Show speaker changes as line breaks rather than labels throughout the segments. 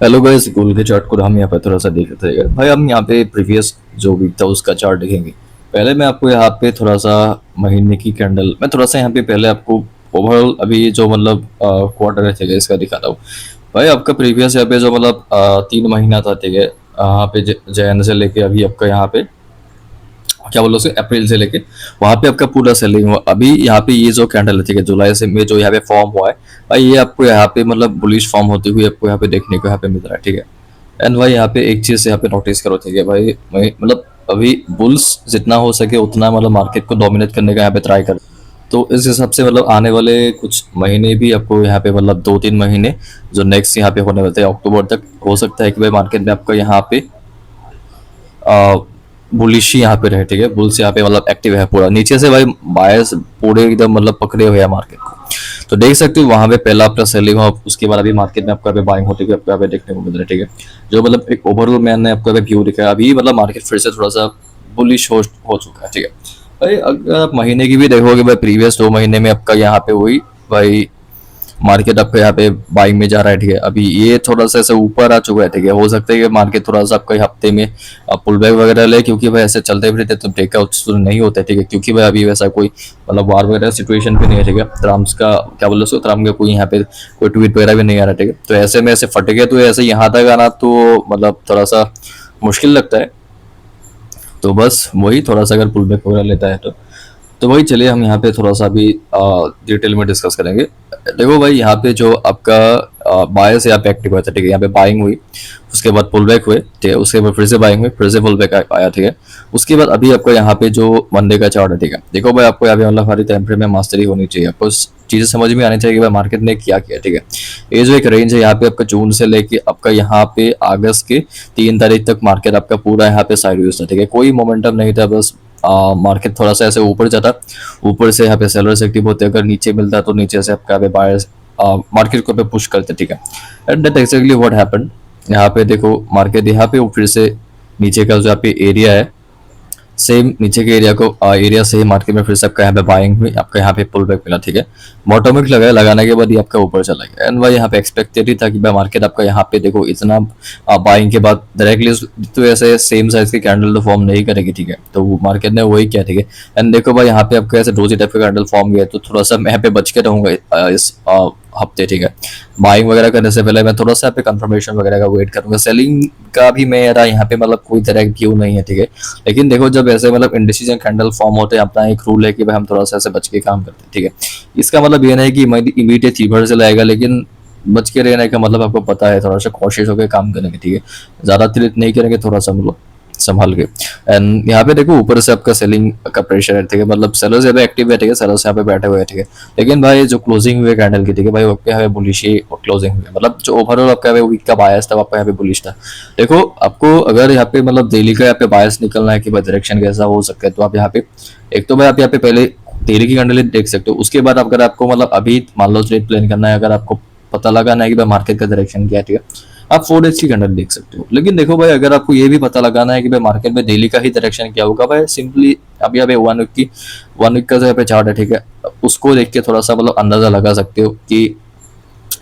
Hello guys, गोल के chart को हम यहाँ पे थोड़ा सा देख लेते हैं भाई। हम यहाँ पे प्रीवियस जो वीक था उसका चार्ट देखेंगे। पहले मैं आपको यहाँ पे थोड़ा सा महीने की कैंडल, मैं थोड़ा सा यहाँ पे पहले आपको ओवरऑल अभी जो मतलब क्वार्टर है ठीक है इसका दिखाता हूँ। भाई आपका प्रीवियस यहाँ पे जो मतलब 3 महीना था ठीक है, यहाँ पे जैन से लेके अभी आपका यहाँ पे क्या बोलो उसे अप्रैल से लेके वहां पे आपका पूरा सेलिंग हुआ। अभी यहाँ पे ये जो कैंडल है ठीक है, जुलाई से मई जो यहाँ पे फॉर्म हुआ है भाई, ये आपको यहाँ पे मतलब बुलिश फॉर्म होती हुई आपको यहाँ पे देखने को यहाँ पे मिल रहा है ठीक है। एंड भाई यहाँ पे एक चीज यहाँ पे नोटिस करो ठीक है भाई, मतलब अभी बुल्स जितना हो सके उतना मतलब मार्केट को डोमिनेट करने का यहाँ पे ट्राई कर। तो इस हिसाब से मतलब आने वाले कुछ महीने भी आपको यहाँ पे मतलब 2-3 महीने जो नेक्स्ट यहाँ पे होने वाले हैं अक्टूबर तक, हो सकता है कि भाई मार्केट में आपका यहाँ पे बुलिश ही यहाँ पे रहे ठीक है। बुल्स यहाँ पे मतलब एक्टिव है पूरा, नीचे से भाई बायर्स पूरे एकदम मतलब पकड़े हुए हैं मार्केट को। तो देख सकते हो वहां पे पहला आपका सेलिंग हो, उसके बाद अभी मार्केट में आपको बाइंग होती हुई आपको यहाँ पे देखने को मिल रहा है ठीक है। जो मतलब एक ओवरऑल मैंने आपको व्यू दिखाया, अभी मतलब मार्केट फिर से थोड़ा सा बुलिश हो चुका है ठीक है। भाई अगर आप महीने की भी देखोगे भाई, प्रीवियस 2 महीने में आपका यहाँ पे हुई भाई मार्केट आपका यहाँ पे बाइंग में जा रहा है ठीक है। अभी ये थोड़ा सा ऐसे ऊपर आ चुका है ठीक है, हो सकता है कि मार्केट थोड़ा सा आपका हफ्ते में पुल बैक वगैरह ले, क्योंकि भाई ऐसे चलते फिरते तो ब्रेकआउट्स तो नहीं होते ठीक है, क्योंकि भाई अभी वैसा कोई मतलब वार वगैरह सिचुएशन भी नहीं है ठीक है। ट्रम्प का क्या बोल रहे हो, ट्रम्प का कोई यहाँ पे कोई ट्वीट वगैरह भी नहीं आ रहा ठीक है। तो ऐसे में ऐसे फट गए तो ऐसे यहाँ तक आना तो मतलब थोड़ा सा मुश्किल लगता है। तो बस वही थोड़ा सा अगर पुल बैक वगैरह लेता है तो वही चलिए हम यहाँ पे थोड़ा सा अभी डिटेल में डिस्कस करेंगे। देखो भाई यहाँ पे जो आपका बायस यहाँ पे एक्टिव हुआ था ठीक है, यहाँ पे बाइंग हुई, उसके बाद पुल बैक हुए ठीक है, उसके बाद फिर से बाइंग हुई, फिर से पुल बैक आया ठीक है। उसके बाद अभी आपको यहाँ पे जो मंडे का चार्ट है ठीक है, देखो भाई आपको यहाँ पे मतलब हमारी टाइम फ्रेम में मास्टरी होनी चाहिए, आपको चीजें समझ में आनी चाहिए कि भाई मार्केट ने क्या किया ठीक है। ये जो एक रेंज है यहाँ पे आपका जून से लेके आपका यहाँ पे अगस्त के 3 तारीख तक मार्केट आपका पूरा यहाँ पे साइड था ठीक है, कोई मोमेंटम नहीं था। बस मार्केट थोड़ा सा ऐसे ऊपर जाता, ऊपर से यहाँ पे सेलर्स एक्टिव होते, अगर नीचे मिलता तो नीचे से आपका बायर्स मार्केट को पे पुश करते ठीक है। And that exactly what happened. यहाँ पे देखो मार्केट यहाँ पे फिर से नीचे का जो यहाँ पे एरिया है, सेम नीचे के एरिया को एरिया से ही मार्केट में फिर से आपका यहाँ पे बाइंग हुई, आपका यहाँ पे पुल बैक मिला ठीक है। बॉटोमिक लगाया, लगाने के बाद ये आपका ऊपर चला गया। एंड भाई यहाँ पे एक्सपेक्टेड ही था कि भाई मार्केट आपका यहाँ पे देखो इतना बाइंग के बाद डायरेक्टली तो ऐसे सेम साइज की कैंडल तो फॉर्म नहीं करेगी ठीक है, तो मार्केट ने वही किया ठीक है। एंड देखो भाई यहाँ पे आपका ऐसे डोजी टाइप का कैंडल फॉर्म गया, तो थोड़ा सा मैं यहाँ पे बच के रहूंगा इस हफ्ते ठीक है। बाइंग वगैरह करने से पहले मैं थोड़ा सा यहाँ पे कंफर्मेशन वगैरह का वेट करूंगा। सेलिंग का भी मेरा यहाँ पे मतलब कोई तरह की व्यू नहीं है ठीक है। लेकिन देखो जब ऐसे मतलब इंडिसीजन कैंडल फॉर्म होते हैं, अपना एक रूल है कि भाई हम थोड़ा सा ऐसे बच के काम करते हैं ठीक है। इसका मतलब ये नहीं कि इमीडिएट रिवर्सल आएगा, लेकिन बच के रहने का मतलब आपको पता है, थोड़ा सा कॉशियस होकर काम करेंगे ठीक है। ज्यादा तिलित नहीं करेंगे, थोड़ा सा मतलब संभाल के। एंड यहाँ पे देखो ऊपर से आपका सेलिंग का प्रेशर है ठीक है, मतलब सेलर्स यहाँ पे एक्टिव है ठीक है, सेलर्स यहाँ पे बैठे हुए हैं ठीक है। लेकिन भाई जो क्लोजिंग हुई है कैंडल की ठीक है भाई, वो आपके यहाँ पे बुलिश ही क्लोजिंग हुई है, मतलब जो ओवरऑल आपका यहाँ पे वीक का बायस था आपका यहाँ पे बुलिश था। देखो आपको अगर यहाँ पे मतलब डेली का यहाँ पे बायस निकलना है कि भाई डायरेक्शन कैसा हो सकता है, तो आप यहाँ पे एक तो भाई आप यहाँ पे पहले डेली की कैंडल देख सकते हो। उसके बाद अगर आपको मतलब अभी मान लो ट्रेड प्लान करना है, अगर आपको पता लगाना है कि भाई मार्केट का डायरेक्शन क्या है ठीक है, आप 4 डेज की कैंडल देख सकते हो। लेकिन देखो भाई अगर आपको ये भी पता लगाना है कि भाई मार्केट में डेली का ही डायरेक्शन क्या होगा, भाई सिंपली अभी यहाँ पे 1 वीक का जो यहाँ पे चार्ट है ठीक है, उसको देख के थोड़ा सा मतलब अंदाजा लगा सकते हो कि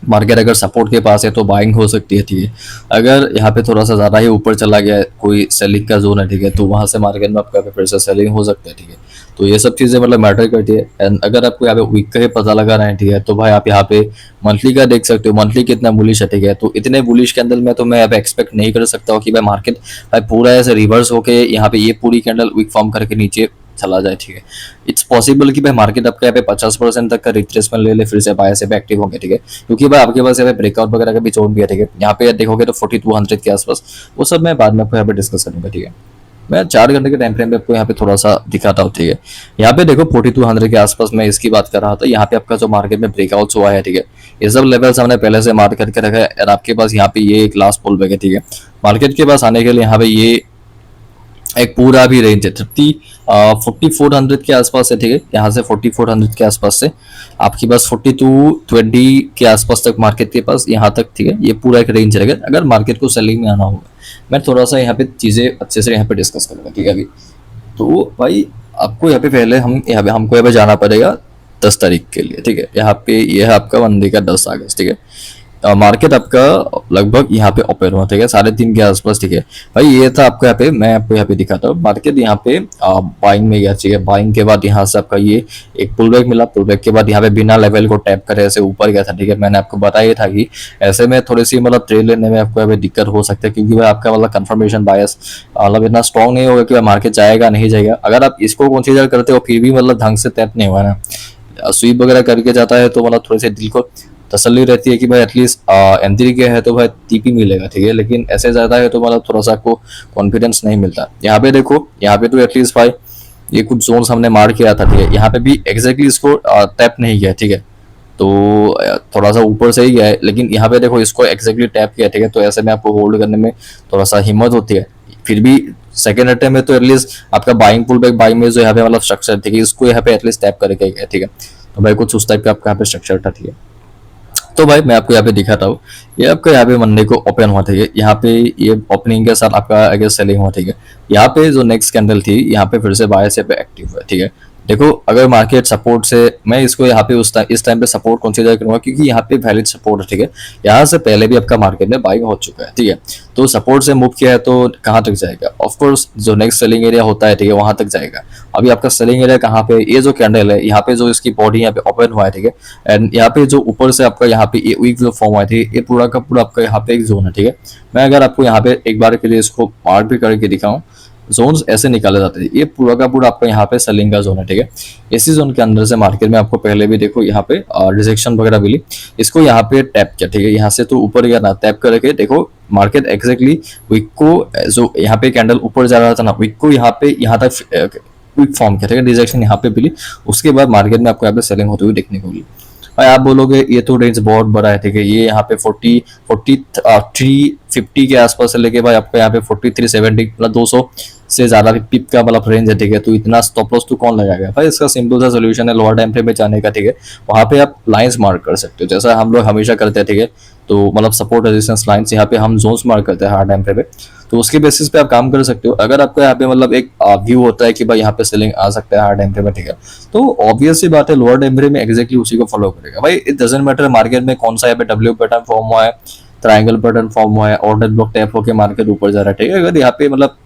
मार्केट अगर सपोर्ट के पास है तो बाइंग हो सकती है ठीक है। अगर यहाँ पे थोड़ा सा ज्यादा ही ऊपर चला गया है, कोई सेलिंग का जोन है ठीक है, तो वहां से मार्केट में आपका फिर से सेलिंग हो सकता है ठीक है। तो ये सब चीजें मतलब मैटर करती है। एंड अगर आपको यहाँ पे वीक का ही पता लगाना है ठीक है, तो भाई आप यहाँ पे मंथली का देख सकते हो, मंथली कितना बुलिश है ठीक है। तो इतने बुलिश कैंडल में तो मैं यहाँ पे एक्सपेक्ट नहीं कर सकता हूँ कि भाई मार्केट भाई पूरा ऐसे रिवर्स होके यहाँ पे ये पूरी कैंडल वीक फॉर्म करके नीचे चला जाए ठीक है। इट्स पॉसिबल कि भाई मार्केट आपका यहाँ पे 50% तक का रिट्रेसमेंट ले ले, फिर से बाय से भी एक्टिव होंगे ठीक है, क्योंकि भाई आपके पास यहाँ पे ब्रेकआउट वगैरह का भी जोन भी है ठीक है। यहाँ पे देखोगे तो 4200 के आसपास, वो सब मैं बाद में आपको यहाँ पे डिस्कस करूंगा ठीक है। मैं 4 घंटे के टाइम फ्रेम पे आपको यहाँ पे थोड़ा सा दिखाता हूँ ठीक है। यहाँ पे देखो 4200 के आसपास मैं इसकी बात कर रहा था। यहाँ पे आपका जो मार्केट में ब्रेकआउट हुआ है ठीक है, ये सब लेवल्स हमने पहले से मार्क करके रखा है। और आपके पास यहाँ पे ये एक लास्ट पुल बैक है ठीक है। मार्केट के पास आने के लिए यहाँ पे ये एक पूरा भी रेंज है 4400 के आसपास है ठीक है। यहाँ से 4400 के आसपास से आपके पास 4220 के आसपास तक मार्केट के पास यहाँ तक ठीक है, ये पूरा एक रेंज रहेगा अगर मार्केट को सेलिंग में आना होगा। मैं थोड़ा सा यहाँ पे चीजें अच्छे से यहाँ पे डिस्कस करूंगा ठीक है। अभी तो भाई आपको यहाँ पे पहले हमको यहाँ पे जाना पड़ेगा 10 तारीख के लिए ठीक है। यहाँ पे ये है आपका वनडे का 10 अगस्त ठीक है। मार्केट आपका लगभग यहाँ पे ओपन हुआ, ठीक है, 3:30 के आसपास, ठीक है भाई। ये था आपको यहाँ पे, मैं आपको यहाँ पे दिखाता हूँ मार्केट यहाँ पे बाइंग में गया, ठीक है। बाइंग के बाद यहाँ से आपका ये एक पुल बैक मिला, पुल बैक के बाद यहाँ पे बिना लेवल को टैप करे ऐसे ऊपर गया था, ठीक है। मैंने आपको बताया था कि ऐसे में थोड़ी सी मतलब ट्रेड लेने में आपको यहाँ पे दिक्कत हो सकता है, क्योंकि भाई आपका मतलब कंफर्मेशन बायस मतलब इतना स्ट्रॉन्ग नहीं होगा कि मार्केट जाएगा नहीं जाएगा। अगर आप इसको कंसीडर करते हो फिर भी मतलब ढंग से टैप नहीं हुआ ना, स्वीप वगैरह करके जाता है तो मतलब थोड़े से दिल को तसल्ली रहती है कि भाई एटलीस्ट एंट्री किया है तो भाई टीपी मिलेगा, ठीक है। लेकिन ऐसे जाता है तो मतलब थोड़ा सा आपको कॉन्फिडेंस नहीं मिलता। यहाँ पे देखो, यहाँ पे तो एटलीस्ट भाई ये कुछ जोन्स हमने मार किया था, ठीक है। यहाँ पे भी एग्जैक्टली इसको टैप नहीं किया, ठीक है। तो थोड़ा सा ऊपर से ही गया है, लेकिन यहाँ पे देखो इसको एग्जैक्टली टैप किया, ठीक है। तो ऐसे में आपको होल्ड करने में थोड़ा सा हिम्मत होती है। फिर भी सेकंड अटेम्प्ट में तो एटलीस्ट आपका बाइंग पुल बैक बाइंग में जो यहाँ पे मतलब स्ट्रक्चर, ठीक है, इसको यहाँ पे एटलीस्ट टैप करके गया, ठीक है। तो भाई कुछ उस टाइप का आपका यहाँ पे स्ट्रक्चर था, ठीक है। तो भाई मैं आपको यहाँ पे दिखाता हूँ, ये आपका यहाँ पे मंडे को ओपन हुआ, ठीक है। यहाँ पे ये ओपनिंग के साथ आपका आगे सेलिंग हुआ, ठीक है। यहाँ पे जो नेक्स्ट कैंडल थी, यहाँ पे फिर से बायर्स पे एक्टिव हुआ, ठीक है। देखो अगर मार्केट सपोर्ट से, मैं इसको यहाँ पे इस टाइम पे सपोर्ट कंसीडर करूंगा, क्योंकि यहाँ पे वैलिड सपोर्ट है, ठीक है। यहाँ से पहले भी आपका मार्केट में बाइंग हो चुका है, ठीक है। तो सपोर्ट से मूव किया है तो कहाँ तक जाएगा, ऑफकोर्स जो नेक्स्ट सेलिंग एरिया होता है, ठीक है, वहां तक जाएगा। अभी आपका सेलिंग एरिया कहाँ पे, ये जो कैंडल है यहाँ पे जो इसकी बॉडी यहाँ पे ओपन हुआ है, ठीक है। एंड यहाँ पे जो ऊपर से आपका यहाँ पे वीक जो फॉर्म हुआ है, ठीक है, ये पूरा का पूरा आपका यहाँ पे एक जोन है, ठीक है। मैं अगर आपको यहाँ पे एक बार के लिए इसको मार्क भी करके दिखाऊं, जोन्स ऐसे निकाले जाते हैं। ये पूरा का पूरा आपका यहाँ पे सेलिंग का जोन है, ठीक है। इसी जोन के अंदर से मार्केट में आपको पहले भी देखो यहाँ पे रिजेक्शन वगैरह मिली, इसको यहाँ पे टैप किया, ठीक है। यहाँ से तो ऊपर गया ना, टैप करके देखो मार्केट एग्जैक्टली वीक को, जो यहाँ पे कैंडल ऊपर जा रहा था ना, वीक को यहाँ पे यहाँ तक क्विक फॉर्म किया, ठीक है। रिजेक्शन यहाँ पे मिली, उसके बाद मार्केट में आपको यहाँ पे सेलिंग होती हुई देखने को मिली। भाई आप बोलोगे ये तो रेंज बहुत बड़ा है, ठीक है। ये यहाँ पे 4350 के आसपास से लेके भाई आपको यहाँ पे 4370 मतलब 200 से ज्यादा पिप का मतलब रेंज है, ठीक है। तो इतना स्टॉप लॉस तो कौन लगाएगा भाई। इसका सिंपल सा सोल्यूशन है लोअर टाइम फ्रेम में जाने का, ठीक है। वहां पे आप लाइंस मार्क कर सकते हो, जैसा हम लोग हमेशा करते हैं, ठीक है। तो मतलब सपोर्ट रेजिस्टेंस लाइंस यहाँ पे हम जोन्स मार्क करते हैं हार्ड टाइम फ्रेम पे, तो उसके बेसिस पे आप काम कर सकते हो। अगर आपका यहाँ पे मतलब एक व्यू होता है कि भाई यहाँ पे सेलिंग आ सकता है हार्ड टाइम फ्रेम में, ठीक है, तो ऑब्वियस सी बात है लोअर टाइम फ्रेम में एग्जैक्टली उसी को फॉलो करेगा भाई। इट डजंट मैटर मार्केट में कौन सा यहाँ पे डब्ल्यू पैटर्न फॉर्म हुआ है, ट्रायंगल पैटर्न फॉर्म हुआ है, ऑर्डर ब्लॉक टैप होकर मार्केट ऊपर जा रहा है, ठीक है। अगर यहाँ पे मतलब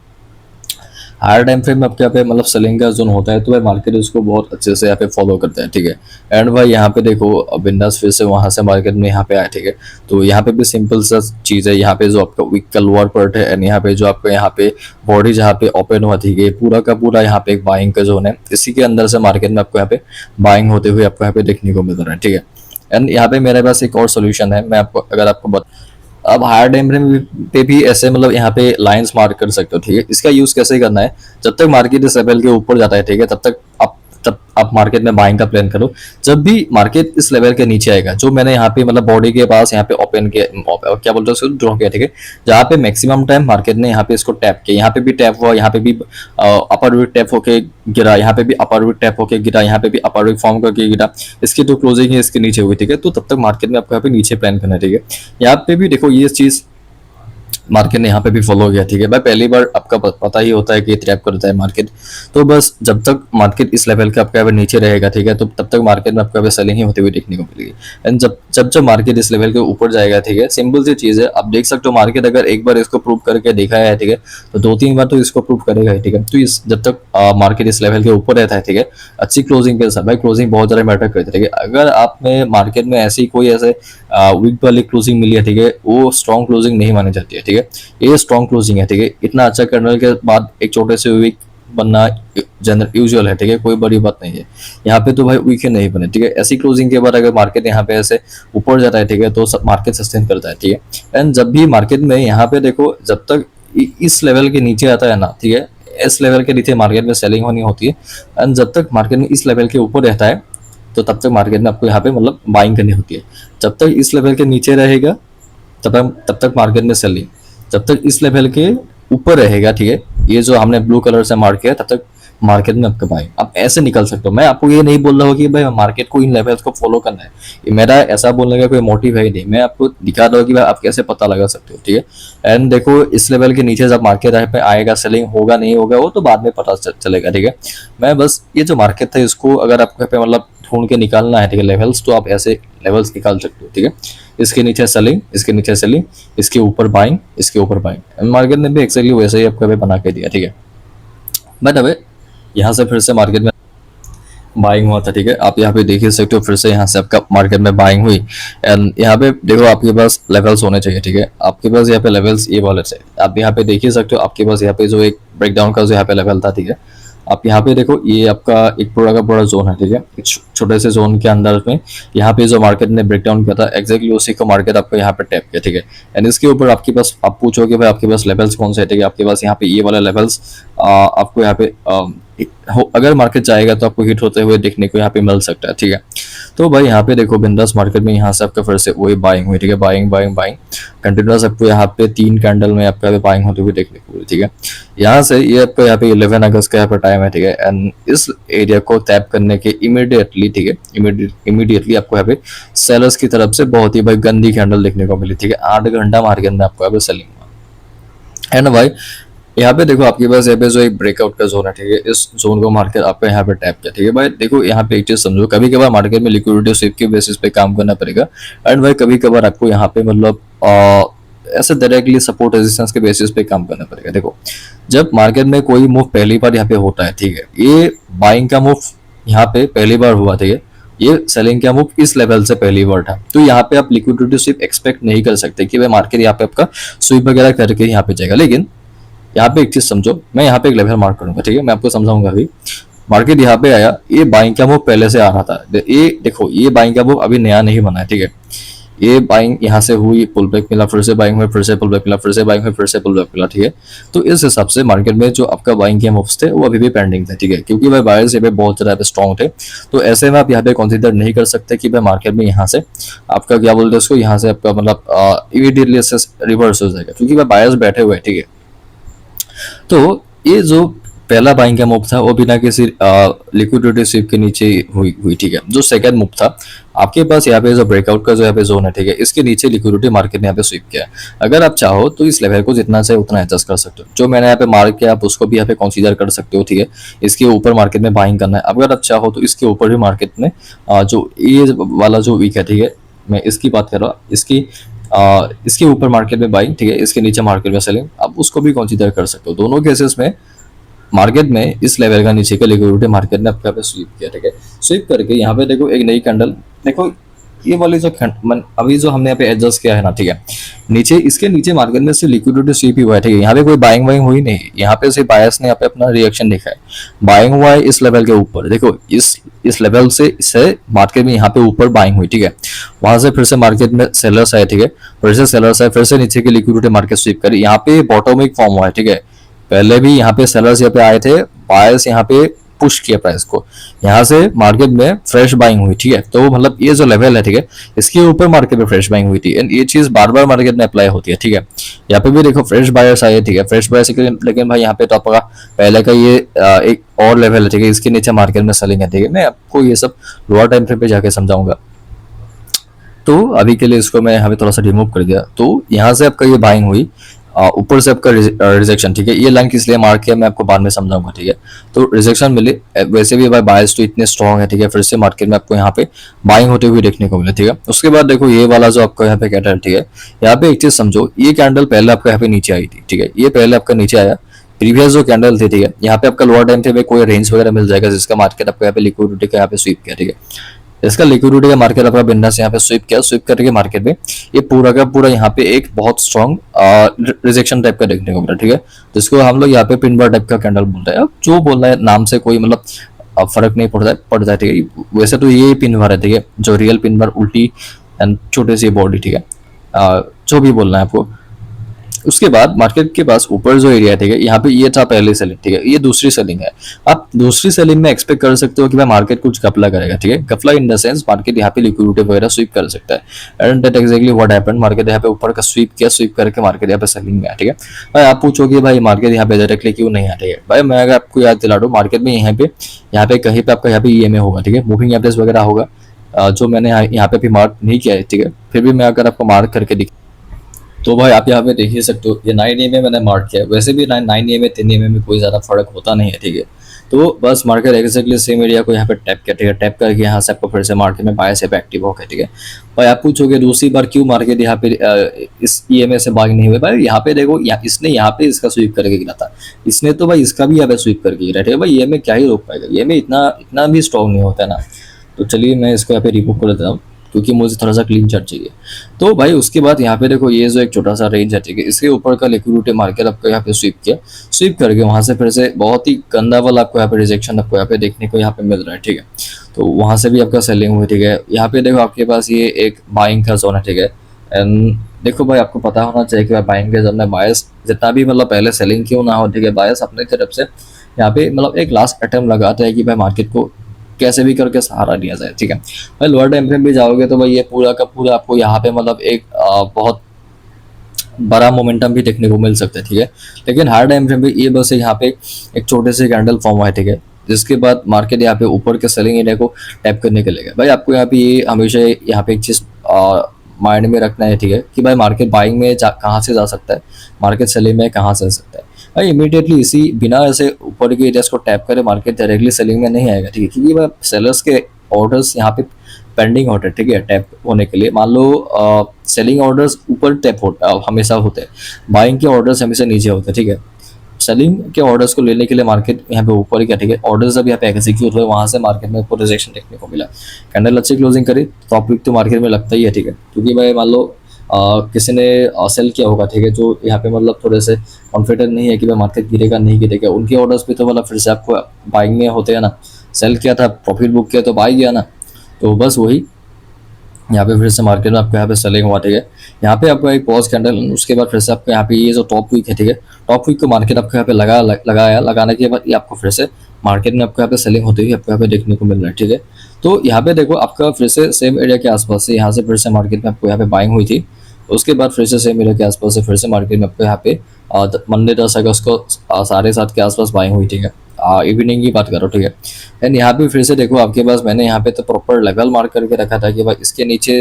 हायर टाइम फ्रेम में आपके यहाँ पे मतलब सेलिंग का जोन होता है तो भाई मार्केट उसको बहुत अच्छे से यहाँ पे फॉलो करता है, ठीक है। एंड भाई यहाँ पे देखो बिंदास फिर से वहां से मार्केट में यहाँ पे आया, ठीक है। तो यहाँ पे भी सिंपल सा चीज है, यहाँ पे जो आपका वीक का लोअर पार्ट है एंड यहाँ पे जो आपका यहाँ पे बॉडी जहाँ पे ओपन हुआ, ठीक है, पूरा का पूरा यहाँ पे एक बाइंग का जोन है। इसी के अंदर से मार्केट में आपको यहाँ पे बाइंग होते हुए आपको यहाँ पे देखने को मिल रहा है, ठीक है। एंड यहाँ पे मेरे पास एक और सोल्यूशन है, मैं आपको अगर आपको अब हायर टाइम फ्रेम पे भी ऐसे मतलब यहाँ पे लाइंस मार्क कर सकते हो, ठीक है। इसका यूज कैसे करना है, जब तक मार्केट इस लेवल के ऊपर जाता है, ठीक है, तब आप मार्केट में बाइंग का प्लान करो। जब भी मार्केट इस लेवल के नीचे आएगा, जो मैंने यहाँ पे मतलब बॉडी के पास यहाँ पे ओपन किया, क्या बोलते हैं उसको, ड्रॉ किया, ठीक है, जहाँ पे मैक्सिमम टाइम मार्केट ने यहाँ पे इसको टैप किया, यहाँ पे भी टैप हुआ, यहाँ पे भी अपर वीक टैप होके गिरा, यहाँ पे भी अपर वीक टैप होके गिरा, यहाँ पे भी अपर वीक फॉर्म करके गिरा, इसकी तो क्लोजिंग है इसके नीचे हुई, ठीक है। तो तब तक मार्केट में आपको यहाँ पे नीचे प्लान करना है, ठीक है। यहाँ पे भी देखो ये चीज मार्केट ने यहाँ पे भी फॉलो किया, ठीक है भाई। पहली बार आपका पता ही होता है कि ट्रैप करता है मार्केट, तो बस जब तक मार्केट इस लेवल के आपका नीचे रहेगा, ठीक है, तो तब तक मार्केट में आपको सेलिंग ही होती हुई देखने को मिलेगी। एंड जब मार्केट इस लेवल के ऊपर जाएगा, ठीक है, सिंपल सी चीज है, आप देख सकते हो मार्केट अगर एक बार इसको प्रूव करके देखा है, ठीक है, तो 2-3 बार तो इसको प्रूव करेगा, ठीक है। तो इस जब तक मार्केट इस लेवल के ऊपर रहता है, ठीक है, अच्छी क्लोजिंग के साथ, भाई क्लोजिंग बहुत ज्यादा मैटर करती है, ठीक है। अगर आप में मार्केट में ऐसी कोई ऐसे वीक वाली क्लोजिंग मिली है, ठीक है, वो स्ट्रॉन्ग क्लोजिंग नहीं मानी जाती है, ठीक है। ये स्ट्रॉन्ग क्लोजिंग है, ठीक है। इतना अच्छा करने के बाद एक छोटे से वीक बनना जनरल यूजुअल है, ठीक है, कोई बड़ी बात नहीं है। यहाँ पे तो भाई वीक नहीं बने, ठीक है। ऐसी क्लोजिंग के बाद अगर मार्केट यहाँ पे ऐसे ऊपर जाता है, ठीक है, तो मार्केट सस्टेन करता है, ठीक है। एंड जब भी मार्केट में यहाँ पे देखो जब तक इस लेवल के नीचे आता है ना, ठीक है, इस लेवल के नीचे मार्केट में सेलिंग होनी होती है। एंड जब तक मार्केट में इस लेवल के ऊपर रहता है तो तब तक मार्केट में आपको यहाँ पे मतलब बाइंग करनी होती है। जब तक इस लेवल के नीचे रहेगा तब तक मार्केट में सेलिंग, जब तक इस लेवल के ऊपर रहेगा, ठीक है, ये जो हमने ब्लू कलर से मार्क किया, तब तक मार्केट में आपका बाइंग। आप ऐसे निकल सकते हो। मैं आपको ये नहीं बोल रहा हूँ कि भाई मार्केट को इन लेवल्स को फॉलो करना है, ये मेरा ऐसा बोलने का कोई मोटिव है ही नहीं। मैं आपको दिखा रहा हूँ कि भाई आप कैसे पता लगा सकते हो, ठीक है। एंड देखो इस लेवल के नीचे जब मार्केट पे आएगा, सेलिंग होगा नहीं होगा वो तो बाद में पता चलेगा, ठीक है। मैं बस ये जो मार्केट था इसको अगर आपको पे मतलब ढूंढ के निकालना है, ठीक है, लेवल्स, तो आप ऐसे लेवल्स निकाल सकते हो, ठीक है। इसके नीचे सेलिंग, इसके नीचे सेलिंग, इसके ऊपर बाइंग, इसके ऊपर बाइंग। मार्केट ने भी एक्जेक्टली वैसे ही आपको अभी बना के दिया, ठीक है। बट अबे यहाँ से फिर से मार्केट में बाइंग हुआ था, ठीक है। आप यहाँ पे देख ही सकते हो, फिर से यहाँ से आपका मार्केट में बाइंग हुई। एंड यहाँ पे देखो आपके पास लेवल्स होने चाहिए, ठीक है। आपके पास यहाँ पे लेवल्स ये वाले थे, आप यहाँ पे देख ही सकते हो। आपके पास यहाँ पे जो एक ब्रेकडाउन का जो यहाँ पे लेवल था, ठीक है। आप यहाँ पे देखो, ये आपका एक पूरा का पूरा जोन है, ठीक है। एक छोटे से जोन के अंदर में यहाँ पे जो मार्केट ने ब्रेकडाउन किया था, एक्जैक्टली उसी को मार्केट आपको यहाँ पे टैप किया, ठीक है। एंड इसके ऊपर आपके पास, आप पूछोगे भाई आपके पास लेवल्स कौन से है, ठीक है। आपके पास यहाँ पे ये वाला लेवल्स आपको यहाँ पे अगर मार्केट जाएगा तो आपको हिट होते हुए देखने को यहाँ पे मिल सकता है, ठीक है। तो भाई यहाँ पे देखो बिंदास मार्केट में यहाँ से आपका फिर से वही बाइंग हुई, ठीक है। बाइंग बाइंग बाइंग कंटिन्यूस आपको यहाँ पे 3 कैंडल में आपका बाइंग होते हुए देखने को मिली, ठीक है। यहाँ से ये आपका यहाँ पे 11 अगस्त का यहाँ पे टाइम है, ठीक है। एंड इस एरिया को टैप करने के इमीडिएटली, ठीक है, इमीडिएटली आपको यहाँ पे सेलर्स की तरफ से बहुत ही भाई गंदी कैंडल देखने को मिली, ठीक है। 8 घंटा मार्केट में आपको यहाँ पे सेलिंग हुआ। एंड भाई यहाँ पे देखो आपके पास यहाँ पे जो एक ब्रेकआउट का जोन है, ठीक है। इस जोन को मार्केट आपको यहाँ पे टैप किया, ठीक है। भाई देखो यहाँ पे एक चीज समझो, कभी कभार मार्केट में लिक्विडिटी स्वीप के बेसिस पे काम करना पड़ेगा। एंड भाई कभी कभार आपको यहाँ पे मतलब ऐसे डायरेक्टली सपोर्ट रेजिस्टेंस के बेसिस पे काम करना पड़ेगा। देखो जब मार्केट में कोई मूव पहली बार यहाँ पे होता है, ठीक है, ये बाइंग का मूव यहाँ पे पहली बार हुआ, ठीक है। ये सेलिंग का मूव इस लेवल से पहली बार था, तो यहाँ पे आप लिक्विडिटी स्वीप एक्सपेक्ट नहीं कर सकते कि भाई मार्केट यहाँ पे आपका स्वीप वगैरह करके यहाँ पे जाएगा। लेकिन यहाँ पे एक चीज समझो, मैं यहाँ पे एक लेवल मार्क करूंगा, ठीक है। मैं आपको समझाऊंगा अभी। मार्केट यहाँ पे आया, ये बाइंग का मूव पहले से आ रहा था। ये देखो, ये बाइंग का मूव अभी नया नहीं बना है, ठीक है। ये बाइंग यहाँ से हुई, पुल बैक मिला, फिर से बाइंग हुई, फिर से पुल बैक मिला, फिर से बाइंग हुई, फिर से पुल बैक मिला, ठीक है। तो इस हिसाब से मार्केट में जो आपका बाइंग के मूव्स थे वो अभी भी पेंडिंग थे, ठीक है, क्योंकि भाई बायर्स यहाँ पे बहुत ज्यादा स्ट्रॉन्ग थे। तो ऐसे में आप यहाँ पे कंसीडर नहीं कर सकते कि भाई मार्केट में यहाँ से आपका क्या बोलते हैं उसको, यहाँ से आपका मतलब इमीडिएटली रिवर्स हो जाएगा, क्योंकि भाई बायर्स बैठे हुए हैं, ठीक है। तो ये जो पहला बाइंग का मूव था वो बिना किसी लिक्विडिटी स्वीप के नीचे हुई, ठीक है। जो सेकंड मूव था, आपके पास यहाँ पे जो ब्रेकआउट का जो यहाँ पे जोन है, ठीक है, इसके नीचे लिक्विडिटी मार्केट ने यहाँ पे स्वीप किया है। अगर आप चाहो तो इस लेवल को जितना चाहे उतना एडजस्ट कर सकते हो। जो मैंने यहाँ पे मार्क किया आप उसको भी यहाँ पे कंसीडर कर सकते हो, ठीक है। इसके ऊपर मार्केट में बाइंग करना है। अगर आप चाहो तो इसके ऊपर भी मार्केट में जो ये वाला जो वीक है, ठीक है, मैं इसकी बात कर रहा हूँ, इसके ऊपर मार्केट में बाइंग, ठीक है, इसके नीचे मार्केट में सेलिंग, आप उसको भी कंसीडर कर सकते हो। दोनों केसेस में मार्केट में इस लेवल का नीचे का लिक्विडिटी मार्केट ने आपके यहाँ पे स्वीप किया, ठीक है। स्वीप करके यहाँ पे देखो एक नई कैंडल, देखो ये वाली जो अभी जो हमने यहाँ पे एडजस्ट किया है ना, ठीक है, नीचे इसके नीचे मार्केट में सिर्फ लिक्विडिटी स्वीप ही हुआ है, ठीक है। यहाँ पे कोई बाइंग वाइंग हुई नहीं, यहाँ पे सिर्फ बायर्स ने यहाँ पे अपना रिएक्शन दिखा है। बाइंग हुआ है इस लेवल के ऊपर, देखो इस लेवल से मार्केट में यहाँ पे ऊपर बाइंग हुई, ठीक है। वहां से फिर से मार्केट में सेलर्स आए, ठीक है, फिर से सेलर्स आए, फिर से नीचे की लिक्विडिटी मार्केट स्वीप करी। यहाँ पे बॉटम एक फॉर्म हुआ है, ठीक है। पहले भी यहाँ पे सेलर्स यहाँ पे आए थे, बायर्स यहाँ पे पुश किया प्राइस को, यहाँ से मार्केट में फ्रेश बाइंग हुई, ठीक है। तो मतलब ये जो लेवल है, ठीक है, इसके ऊपर मार्केट में फ्रेश बाइंग हुई थी। एंड ये चीज बार बार मार्केट में अप्लाई होती है, ठीक है। यहाँ पे भी देखो फ्रेश बायर्स आए, ठीक है, फ्रेश बायर्स, लेकिन भाई यहाँ पे तो आपका पहले का ये एक और लेवल है, ठीक है, इसके नीचे मार्केट में सेलिंग है, ठीक है। मैं आपको ये सब लोअर टाइम फ्रेम पे जाके समझाऊंगा। तो अभी के लिए इसको मैं हमें थोड़ा सा रिमूव कर दिया। तो यहाँ से आपका ये बाइंग हुई, ऊपर से आपका रिजेक्शन, ठीक है। ये लाइन किस लिए मार्क किया मैं आपको बाद में समझाऊंगा, ठीक है। तो रिजेक्शन मिले, वैसे भी भाई बायर्स तो इतने स्ट्रॉन्ग है, ठीक है, फिर से मार्केट में आपको यहाँ पे बाइंग होते हुए देखने को मिले, ठीक है। उसके बाद देखो ये वाला जो आपका यहाँ पे कैंडल, ठीक है, यहाँ पे एक चीज समझो, ये कैंडल पहले आपका यहाँ पे नीचे आई थी, ठीक है, ये पहले आपका नीचे आया। प्रीवियस जो कैंडल थे, ठीक है, यहाँ पे आपका लोअर टाइम थे कोई रेंज वगैरह मिल जाएगा जिसका मार्केट आपको यहाँ पे लिक्विडिटी का यहाँ पे स्वीप किया, ठीक है। इसका लिक्विडिटी का मार्केट अपना बिंदास यहाँ पे स्वीप किया, स्वीप करके मार्केट में ये पूरा का पूरा यहाँ पे एक बहुत स्ट्रॉन्ग रिजेक्शन टाइप का देखने को मिला, ठीक है, जिसको हम लोग यहाँ पे पिन बार टाइप का कैंडल बोलते हैं। अब जो बोलना है नाम से कोई मतलब फर्क नहीं पड़ता है, ठीक है। वैसे तो ये पिन बार है, ठीक है, जो रियल पिन बार उल्टी एंड छोटे सी बॉडी, ठीक है, जो भी बोलना है आपको। उसके बाद मार्केट के पास ऊपर जो एरिया है, ठीक है, यहाँ पे ये था पहली सेलिंग, ठीक है, ये दूसरी सेलिंग है। आप दूसरी सेलिंग में एक्सपेक्ट कर सकते हो कि भाई मार्केट कुछ गपला करेगा, ठीक है। गपला इन द सेंस मार्केट यहाँ पे लिक्विडिटी वगैरह स्वीप कर सकता है। And that exactly what happened, market यहाँ पे ऊपर का स्वीप किया, स्वीप करके मार्केट यहाँ पे सेलिंग में आया, ठीक है। भाई आप पूछोगे भाई मार्केट यहाँ पे डायरेक्टली क्यों नहीं आते है, भाई मैं अगर आपको याद दिला दूं, मार्केट में यहाँ पे कहीं पे आपका यहाँ पे ईएमए होगा, ठीक है, मूविंग एवरेज वगैरह होगा, जो मैंने यहाँ पे भी मार्क नहीं किया है, ठीक है, फिर भी मैं अगर आपको मार्क करके तो भाई आप यहाँ पे देख ही सकते हो ये 9 में मैंने मार्क किया है। वैसे भी 9 में 3 में कोई ज़्यादा फर्क होता नहीं है, ठीक है। तो बस मार्केट एक्जैक्टली सेम एरिया को यहाँ पे टैप किया, ठीक है। टैप करके यहाँ से आपको फिर से मार्केट में बाय से एक्टिव हो गया, ठीक है। भाई आप पूछोगे दूसरी बार क्यों मार्केट यहाँ पे इस ईएमए से बाय नहीं हुए। भाई यहाँ पे देखो इसने यहाँ पे इसका स्वीप करके गिरा था, इसने तो भाई इसका भी यहाँ पे स्वीप करके गिरा, ठीक है। भाई ईएमए क्या ही रोक पाएगा, ईएमए इतना इतना भी स्ट्रॉन्ग नहीं होता है ना। तो चलिए मैं इसको यहाँ पे रिमूव कर देता हूँ क्योंकि मुझे थोड़ा सा क्लीन चार्ट चाहिए। तो भाई उसके बाद यहाँ पे देखो ये जो एक छोटा सा रेंज है, ठीक है, इसके ऊपर का लिक्विडिटी मार्केट आपको यहाँ पे स्वीप किया, स्वीप करके वहां से फिर से बहुत ही गंदा वाला आपको यहाँ पे रिजेक्शन आपको यहाँ पे देखने को यहाँ पे मिल रहा है, ठीक है। तो वहां से भी आपका सेलिंग हुई, ठीक है। यहाँ पे देखो आपके पास ये एक बाइंग का जोन है, ठीक है। एंड देखो भाई आपको पता होना चाहिए कि बाइंग के जोन में बायस जितना भी मतलब पहले सेलिंग क्यों ना हो, ठीक है, बायस अपने तरफ से यहाँ पे मतलब एक लास्ट अटेम्प्ट लगाता है कि भाई मार्केट को कैसे भी करके सहारा लिया जाए, ठीक है। भाई लोअर टाइम फ्रेम भी जाओगे तो भाई ये पूरा का पूरा आपको यहाँ पे मतलब एक बहुत बड़ा मोमेंटम भी देखने को मिल सकता है, ठीक है। लेकिन हार्ड टाइम फ्रेम पे ये बस यहाँ पे एक छोटे से कैंडल फॉर्म हुआ है, ठीक है, जिसके बाद मार्केट यहाँ पे ऊपर के सेलिंग एरिया को टैप करने के लिए भाई आपको यहाँ पे ये हमेशा यहाँ पे एक चीज माइंड में रखना है, ठीक है, कि भाई मार्केट बाइंग में कहाँ से जा सकता है, मार्केट सेलिंग में कहाँ से जा सकता है। भाई इमीडिएटली इसी बिना ऐसे ऊपर के एरियाज को टैप करे मार्केट डायरेक्टली सेलिंग में नहीं आएगा, ठीक है, क्योंकि भाई सेलर्स के ऑर्डर्स यहाँ पे पेंडिंग होते हैं, ठीक है, टैप होने के लिए। मान लो सेलिंग ऑर्डर्स ऊपर टैप हमेशा होते हैं, बाइंग के ऑर्डर्स हमेशा नीचे होते हैं, ठीक है। सेलिंग के ऑर्डर्स को लेने के लिए मार्केट यहाँ पे ऊपर क्या, ठीक है, ऑर्डर्स जब यहाँ पे एग्जीक्यूट हुए वहां से मार्केट में ऊपर रिजेक्शन देखने को मिला, कैंडल अच्छी क्लोजिंग करी तो टॉपिक तो मार्केट में लगता ही है, ठीक है, क्योंकि भाई मान लो किसी ने सेल किया होगा, ठीक है, जो यहाँ पे मतलब थोड़े से कॉन्फिडेंट नहीं है कि भाई मार्केट गिरेगा नहीं गिरेगा, उनके ऑर्डर्स भी तो मतलब फिर से आपको बाइंग में होते हैं ना। सेल किया था, प्रॉफिट बुक किया तो बाई गया ना। तो बस वही यहाँ पे फिर से मार्केट में आपको यहाँ पे सेलिंग हुआ, ठीक है। यहाँ पे आपको एक पॉज कैंडल, उसके बाद फिर से आपको यहाँ पे ये जो टॉप वीक है, ठीक है, टॉप वीक को मार्केट आपको यहाँ पे लगाया, लगाने के बाद ये आपको फिर से मार्केट में आपको यहाँ पे सेलिंग होती हुई आपको यहाँ पे देखने को मिल रहा है, ठीक है। तो यहाँ पे देखो आपका फिर से सेम एरिया के आसपास से यहाँ से फिर से मार्केट में आपको यहाँ पे बाइंग हुई थी, उसके बाद फिर से सेम एरिया के आसपास से फिर से मार्केट में आपको यहाँ पे मंडे 10 अगस्त को 7:30 के आसपास बाइंग हुई, ठीक है, इवनिंग की बात करो, ठीक है। एंड यहाँ पे फिर से देखो आपके पास मैंने यहाँ पे तो प्रॉपर लेवल मार्क करके रखा था कि भाई इसके नीचे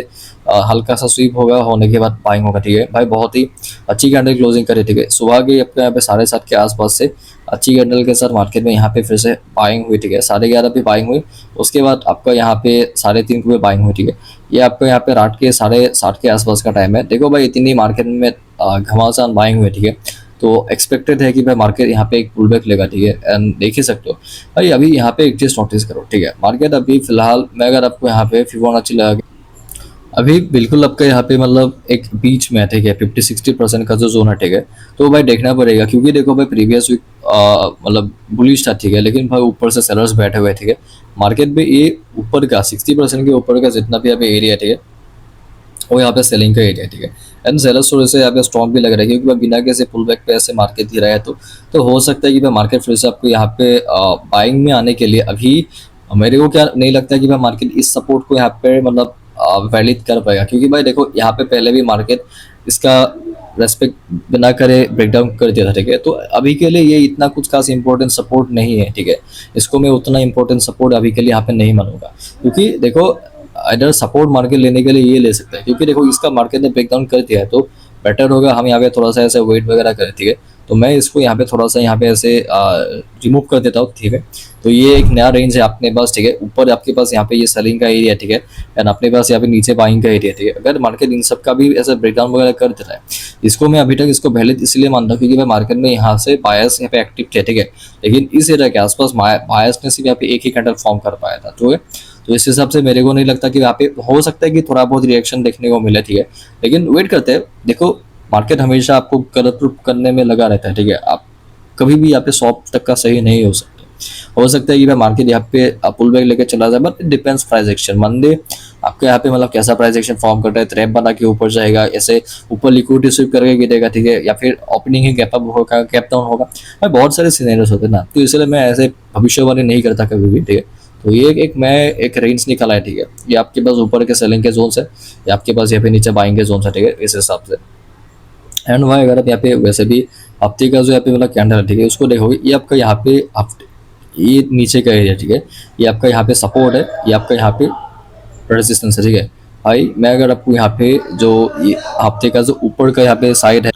हल्का सा स्वीप होगा, होने के बाद बाइंग होगा, ठीक है। भाई बहुत ही अच्छी कैंडल क्लोजिंग करे, ठीक है, सुबह के आपके यहाँ पे 7:30 के आसपास से अच्छी कैंडल के साथ मार्केट में यहाँ पे फिर से बाइंग हुई, ठीक है, 11:30 पे बाइंग हुई, उसके बाद आपका यहाँ पे 3:30 को बाइंग हुई, ठीक है। ये आपका यहाँ पे रात के 7:30 के आसपास का टाइम है। देखो भाई इतनी मार्केट में घमासान बाइंग हुई, ठीक है, तो एक्सपेक्टेड है कि भाई मार्केट यहाँ पे एक पुल बैक लेगा, ठीक है। एंड देख ही सकते हो भाई अभी यहाँ पे एक चीज नोटिस करो, ठीक है, मार्केट अभी फिलहाल मैं अगर आपको यहाँ पे फिबोनाची लगा के अभी बिल्कुल आपका यहाँ पे मतलब एक बीच में है, ठीक है, 50-60% का जो जोन है, ठीक है। तो भाई देखना पड़ेगा क्योंकि देखो भाई प्रीवियस वीक मतलब बुलिश था, ठीक है, लेकिन भाई ऊपर से सेलर्स बैठे हुए, ठीक है, मार्केट में ये ऊपर का 60% के ऊपर का जितना भी यहाँ पे एरिया, ठीक है, वो यहाँ पे सेलिंग का एरिया, ठीक है। एंड सेलर्स थोड़े से यहाँ पे स्ट्रॉन्ग भी लग रहा है क्योंकि बिना कैसे पुल बैक पे ऐसे मार्केट गिरा है, तो हो सकता है कि भाई मार्केट फिर से आपको यहाँ पे बाइंग में आने के लिए अभी मेरे को क्या नहीं लगता कि भाई मार्केट इस सपोर्ट को यहाँ पे मतलब वैलिड कर पाएगा, क्योंकि भाई देखो यहाँ पे पहले भी मार्केट इसका रेस्पेक्ट बिना करे ब्रेकडाउन कर दिया था, ठीक है। तो अभी के लिए ये इतना कुछ खास इंपॉर्टेंट सपोर्ट नहीं है, ठीक है, इसको मैं उतना इंपॉर्टेंट सपोर्ट अभी के लिए यहाँ पे नहीं मानूंगा, क्योंकि देखो अगर सपोर्ट मार्केट लेने के लिए ये ले सकता है, क्योंकि देखो इसका मार्केट ने ब्रेकडाउन कर दिया है तो बेटर होगा हम यहाँ पे थोड़ा सा ऐसे वेट वगैरह करें, ठीक है। तो मैं इसको यहाँ पे थोड़ा सा यहाँ पे ऐसे रिमूव कर देता हूँ, ठीक है। तो ये एक नया रेंज है अपने पास, ठीक है, ऊपर आपके पास यहाँ पे ये सेलिंग का एरिया, ठीक है, एंड अपने पास यहाँ पे नीचे बाइंग का एरिया, ठीक है। अगर मार्केट इन सब का भी ऐसा ब्रेकडाउन वगैरह कर देता है, इसको मैं अभी तक इसको पहले इसलिए मानता हूँ क्योंकि भाई मार्केट में यहाँ से बायर्स यहाँ पे एक्टिव थे, ठीक है, लेकिन इस एरिया के आसपास बायर्स ने सिर्फ यहाँ पे एक ही कैंडल फॉर्म कर पाया था, ठीक है। तो इस हिसाब से मेरे को नहीं लगता कि यहाँ पे हो सकता है कि थोड़ा बहुत रिएक्शन देखने को मिले, ठीक है, लेकिन वेट करते हैं। देखो मार्केट हमेशा आपको गलत प्रूफ करने में लगा रहता है, ठीक है, आप कभी भी यहाँ पे 100 तक का सही नहीं हो सकता है कि भाई मार्केट यहाँ पे पुल बैक लेके चला जाए, but it depends price action. Monday आपके यहाँ पे मतलब कैसा प्राइस एक्शन फॉर्म करता है, ट्रैप बना के ऊपर जाएगा, ऐसे ऊपर लिक्विडिटी स्वीप करके गिरेगा, ठीक है, या फिर ओपनिंग ही गैप अप होगा, गैप डाउन होगा, भाई बहुत सारे सिनेरियोस होते हैं ना। तो इसलिए मैं ऐसे भविष्यवाणी नहीं करता कभी भी, ठीक है। तो ये मैं एक रेंज निकाला है, ठीक है, ये आपके पास ऊपर के सेलिंग के जोन है, ये आपके पास यहाँ पे नीचे बाइंग के जोन है, ठीक है, इस हिसाब से। एंड भाई अगर आप यहाँ पे वैसे भी हफ्ते का जो यहाँ पे मतलब कैंडल है, ठीक है, उसको देखोगे ये आपका यहाँ पे ये नीचे का एरिया, ठीक है, ये आपका यहाँ पे सपोर्ट है, ये आपका यहाँ पे रेजिस्टेंस है, ठीक है। भाई मैं अगर आपको यहाँ पे जो ये हफ्ते का जो ऊपर का यहाँ पे साइड है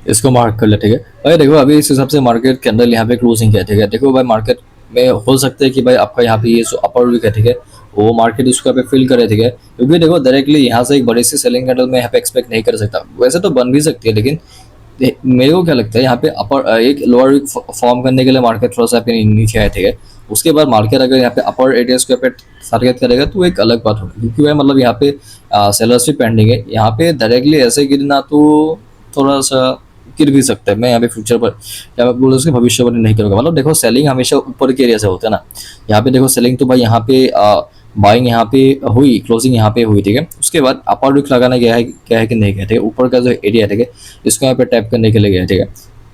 इसको मार्क कर ले, ठीक है भाई। देखो अभी इस हिसाब से मार्केट के अंदर यहाँ पे क्लोजिंग है, ठीक है। देखो भाई मार्केट में हो सकता है कि भाई आपका यहाँ पे ये जो अपर वीक है, ठीक है, वो मार्केट उसको यहाँ पे फिल करे, ठीक है। क्योंकि देखो डायरेक्टली यहाँ से एक बड़ी सी सेलिंग कैंडल में यहाँ पे एक्सपेक्ट नहीं कर सकता, वैसे तो बन भी सकती है, लेकिन मेरे को क्या लगता है यहाँ पे अपर एक लोअर वीक फॉर्म करने के लिए मार्केट थोड़ा सा पे नीचे है, ठीक है। उसके बाद मार्केट अगर यहाँ पे अपर एरियाज को पे टारगेट करेगा तो एक अलग बात होगी, क्योंकि भाई मतलब यहाँ पे सेलर्स भी पेंडिंग है। यहाँ पे डायरेक्टली ऐसे गिरना तो थोड़ा सा गिर भी सकता है। मैं यहाँ पे फ्यूचर पर या मैं बोल उसके भविष्य पर नहीं करूँगा। मतलब देखो सेलिंग हमेशा ऊपर के एरिया से होता है ना। यहाँ पे देखो सेलिंग तो भाई यहाँ पे बाइंग यहाँ पे हुई, क्लोजिंग यहाँ पे हुई, ठीक है। उसके बाद अपर रुख लगाना क्या है कि नहीं गया, ठीक है। ऊपर का जो एरिया है, ठीक है, इसको यहाँ पे टैप करने के लिए गया, ठीक है।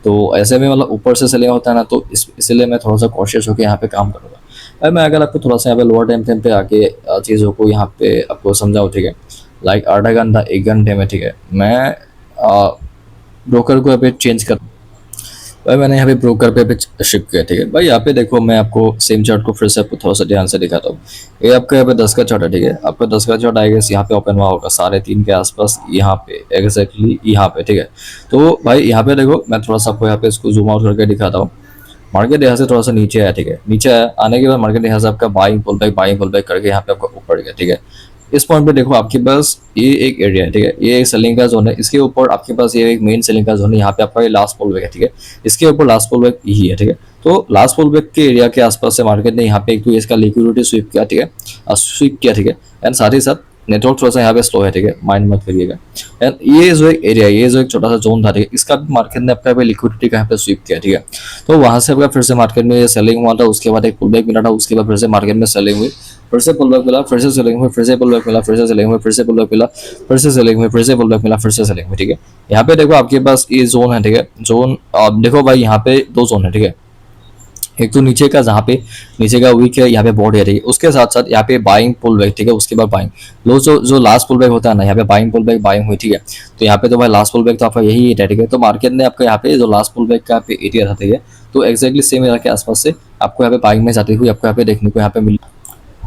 तो ऐसे में मतलब ऊपर से सेलिंग होता है ना, तो इसलिए मैं थोड़ा सा कॉशियस होकर यहाँ पे काम करूँगा। भाई मैं अगर आपको थोड़ा सा यहाँ पे लोअर टाइम फ्रेम पे आके चीज़ों को यहाँ पे आपको समझाऊँ, ठीक है, लाइक आधा घंटा 1 घंटे में, ठीक है, मैं ब्रोकर को यहाँ पे चेंज कर भाई मैंने यहाँ पे ब्रोकर पे शिफ्ट किया, ठीक है। भाई यहाँ पे देखो मैं आपको सेम चार्ट को फिर से आपको थोड़ा सा ध्यान से दिखाता हूँ। ये आपका यहाँ पे 10 का चार्ट है, ठीक है। आपका 10 का चार्ट आएगा यहाँ पे ओपन हुआ होगा 3:30 के आसपास, यहाँ पे एग्जैक्टली यहाँ पे, ठीक है। तो भाई यहाँ पे देखो मैं थोड़ा सा आपको यहाँ पे इसको जूम आउट करके दिखाता हूँ। मार्केट यहाँ से थोड़ा सा नीचे आया, ठीक है। नीचे आया, आने के बाद मार्केट यहाँ से आपका बाइंग पुल बैक करके यहाँ पे आपका ऊपर गया, ठीक है। इस पॉइंट पे देखो आपके पास ये एक एरिया है, ठीक है, ये एक सेलिंग का जोन है। इसके ऊपर आपके पास ये एक मेन सेलिंग का जोन है, यहाँ पे आपका ये लास्ट पुल बैक है, ठीक है। इसके ऊपर लास्ट पुल बैक यही है, ठीक है। तो लास्ट पुल बैक के एरिया के आसपास से मार्केट ने यहाँ पे एक तो इसका लिक्विडिटी स्वीप किया, ठीक है, स्वीप किया, ठीक है। एंड साथ ही साथ नेटवर्क थोड़ा सा यहाँ पे स्लो है, ठीक है, माइंड मत करिएगा। एंड ये जो एक एरिया, ये जो एक छोटा सा जोन था, ठीक है, इसका भी मार्केट ने आपका लिक्विडिटी का यहाँ पे स्वीप किया, ठीक है। तो वहां से आपका फिर से मार्केट में सेलिंग हुआ था, उसके बाद एक पुल बैक मिला था, उसके बाद फिर से मार्केट में सेलिंग हुई, फिर से पुल बैक मिला, फिर से सेलिंग हुई, फिर से पुल बैक मिला, फिर से सेलिंग हुई, फिर से पुल बैक मिला, फिर से सेलिंग हुई, फिर से पुल बैक मिला, फिर से सेलिंग हुई, ठीक है। यहाँ पे देखो आपके पास ये जोन है, ठीक है। जोन देखो भाई यहाँ पे दो जोन है, ठीक है। एक तो नीचे का जहाँ पे नीचे का वीक है, यहाँ पे बोर्ड है, ठीक है। उसके साथ साथ यहाँ पे बाइंग पुल बैक, ठीक है। उसके बाद बाइंग लो, जो लास्ट पुल बैक होता है ना, यहाँ पे बाइंग पुल बैक बाइंग हुई, ठीक है। तो यहाँ पे तो भाई लास्ट पुल बैक तो आपका यही है, ठीक है। तो मार्केट ने आपका यहाँ पे जो लास्ट पुल बैक का पे एरिया था, ठीक है, तो एक्जैक्टली सेम एरिया के आसपास से आपको यहाँ पे बाइंग में जाती हुई आपको यहाँ पे देखने को यहाँ पे मिली।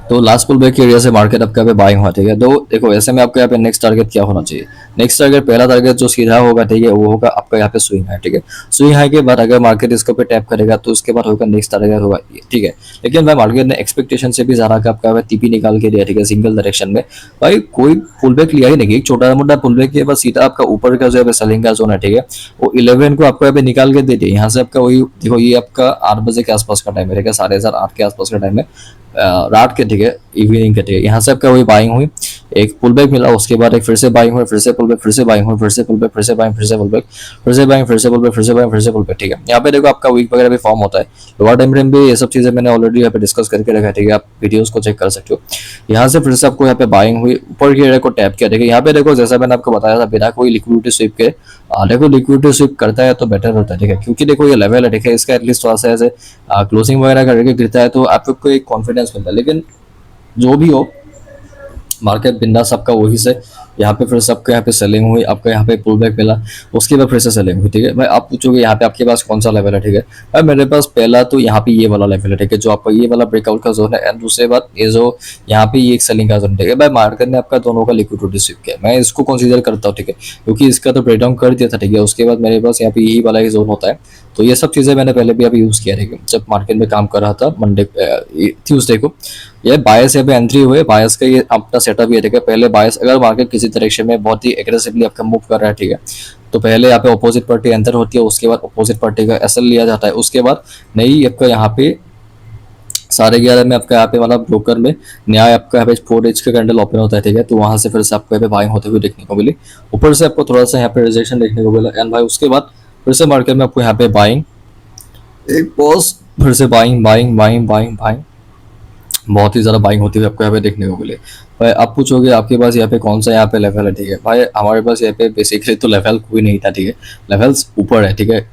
तो लास्ट पुल बैक के एरिया से मार्केट आपका यहाँ पे बाइंग हुआ, ठीक है। तो देखो ऐसे में आपको यहाँ पे नेक्स्ट टारगेट क्या होना चाहिए। नेक्स्ट टारगेट, पहला टारगेट जो सीधा होगा, ठीक है, वो होगा आपका यहाँ पे स्विंग हाई, ठीक है। स्विंग हाई के बाद अगर मार्केट इसको पे टैप करेगा तो उसके बाद होगा नेक्स्ट टारगेट होगा ये, ठीक है। लेकिन भाई मार्केट ने एक्सपेक्टेशन से भी ज्यादा का आपका यहाँ पे टीपी निकाल के दिया, ठीक है, सिंगल डायरेक्शन में। भाई कोई पुल बैक लिया ही नहीं, एक छोटा मोटा पुल बैक के बाद सीधा आपका ऊपर का जो है सेलिंग का जोन है, ठीक है, वो 11 को आपको यहाँ पे निकाल के दे दिया। यहाँ से आपका वही देखो, ये आपका 8 बजे के आसपास का टाइम है, ठीक है, 7:30 के आसपास का टाइम है, रात के, ठीक है, इवनिंग के, ठीक है। यहाँ से आपका वही बाइंग हुई, एक पुल बैक मिला, उसके बाद एक फिर से बाइंग हुई, फिर से पुल बैक, फिर से बाइंग हुई, फिर से पुल बैक, फिर से बाइंग, फिर से पुल बैक, फिर से बाइंग, फिर से पुल बैक, फिर से बाइंग, फिर से पुल बैक, ठीक है। यहाँ पे देखो आपका वीक वगैरह भी फॉर्म होता है, लोअर टाइम फ्रेम भी ये सब चीजें मैंने ऑलरेडी यहाँ पे डिस्कस करके रखा है, ठीक है। आप वीडियोस को चेक कर सकते हो। यहाँ से फिर से आपको यहाँ पे बाइंग हुई, ऊपर के एरिया को टैप किया, ठीक है। यहाँ पे देखो जैसा मैंने आपको बताया था, बिना कोई लिक्विडिटी स्वीप के देखो लिक्विडिटी स्वीप करता है तो बेटर होता है, ठीक है, क्योंकि देखो ये लेवल है, ठीक है, इसका एटलीस्ट थोड़ा सा ऐसे क्लोजिंग वगैरह करके गिरता है तो आपको एक कॉन्फिडेंस मिलता है। लेकिन जो भी हो, मार्केट बिंदास आपका वही से यहाँ पे फिर सबका यहाँ पे सेलिंग हुई, आपका यहाँ पे पुल बैक मिला, उसके बाद फिर से सेलिंग हुई, ठीक है। भाई आप पूछोगे यहाँ पे आपके पास कौन सा लेवल है, ठीक है। भाई मेरे पास पहला तो यहाँ पे ये वाला लेवल है, ठीक है, जो आपका ये वाला ब्रेकआउट का जोन है। एंड दूसरे बात ये जो यहाँ पे ये एक सेलिंग का जोन, ठीक है। भाई मार्केट ने आपका दोनों का लिक्विडिटी स्वीप किया, मैं इसको कंसीडर करता हूँ, ठीक है, क्योंकि इसका तो ब्रेकडाउन कर दिया था, ठीक है। उसके बाद मेरे पास यहाँ पे यही वाला जोन होता है। तो ये सब चीजें मैंने पहले भी अभी यूज किया, ठीक है, जब मार्केट में काम कर रहा था मंडे ट्यूसडे को। ये बायस यहाँ पे एंट्री हुए, बायस का ये अपना सेटअप ये, ठीक है। पहले बायस अगर मार्केट किसी डायरेक्शन में बहुत ही एग्रेसिवली आपका मूव कर रहा है, ठीक है, तो पहले यहाँ पे अपोजिट पार्टी एंटर होती है, उसके बाद अपोजिट पार्टी का एसएल लिया जाता है, उसके बाद नई आपका यहाँ पे 11:30 में आपका यहाँ पे वाला ब्रोकर में नया आपका यहाँ पे 4 एज का कैंडल ओपन होता है, ठीक है। तो वहां से फिर से आपको यहाँ पे बाइंग होते हुए देखने को मिली, ऊपर से आपको थोड़ा सा यहाँ पे रिजेक्शन देखने को मिला। एंड भाई उसके बाद फिर से मार्केट में आपको यहाँ पे बाइंग, एक पॉज, फिर से buying buying buying buying buying, बहुत ही ज्यादा बाइंग होती हुई आपको यहाँ पे देखने को मिले। भाई आप पूछोगे आपके पास यहाँ पे कौन सा यहाँ पे लेवल है, ठीक है। भाई हमारे पास यहाँ पे बेसिकली तो लेवल कोई नहीं था, ठीक है, लेवल्स ऊपर है, ठीक है।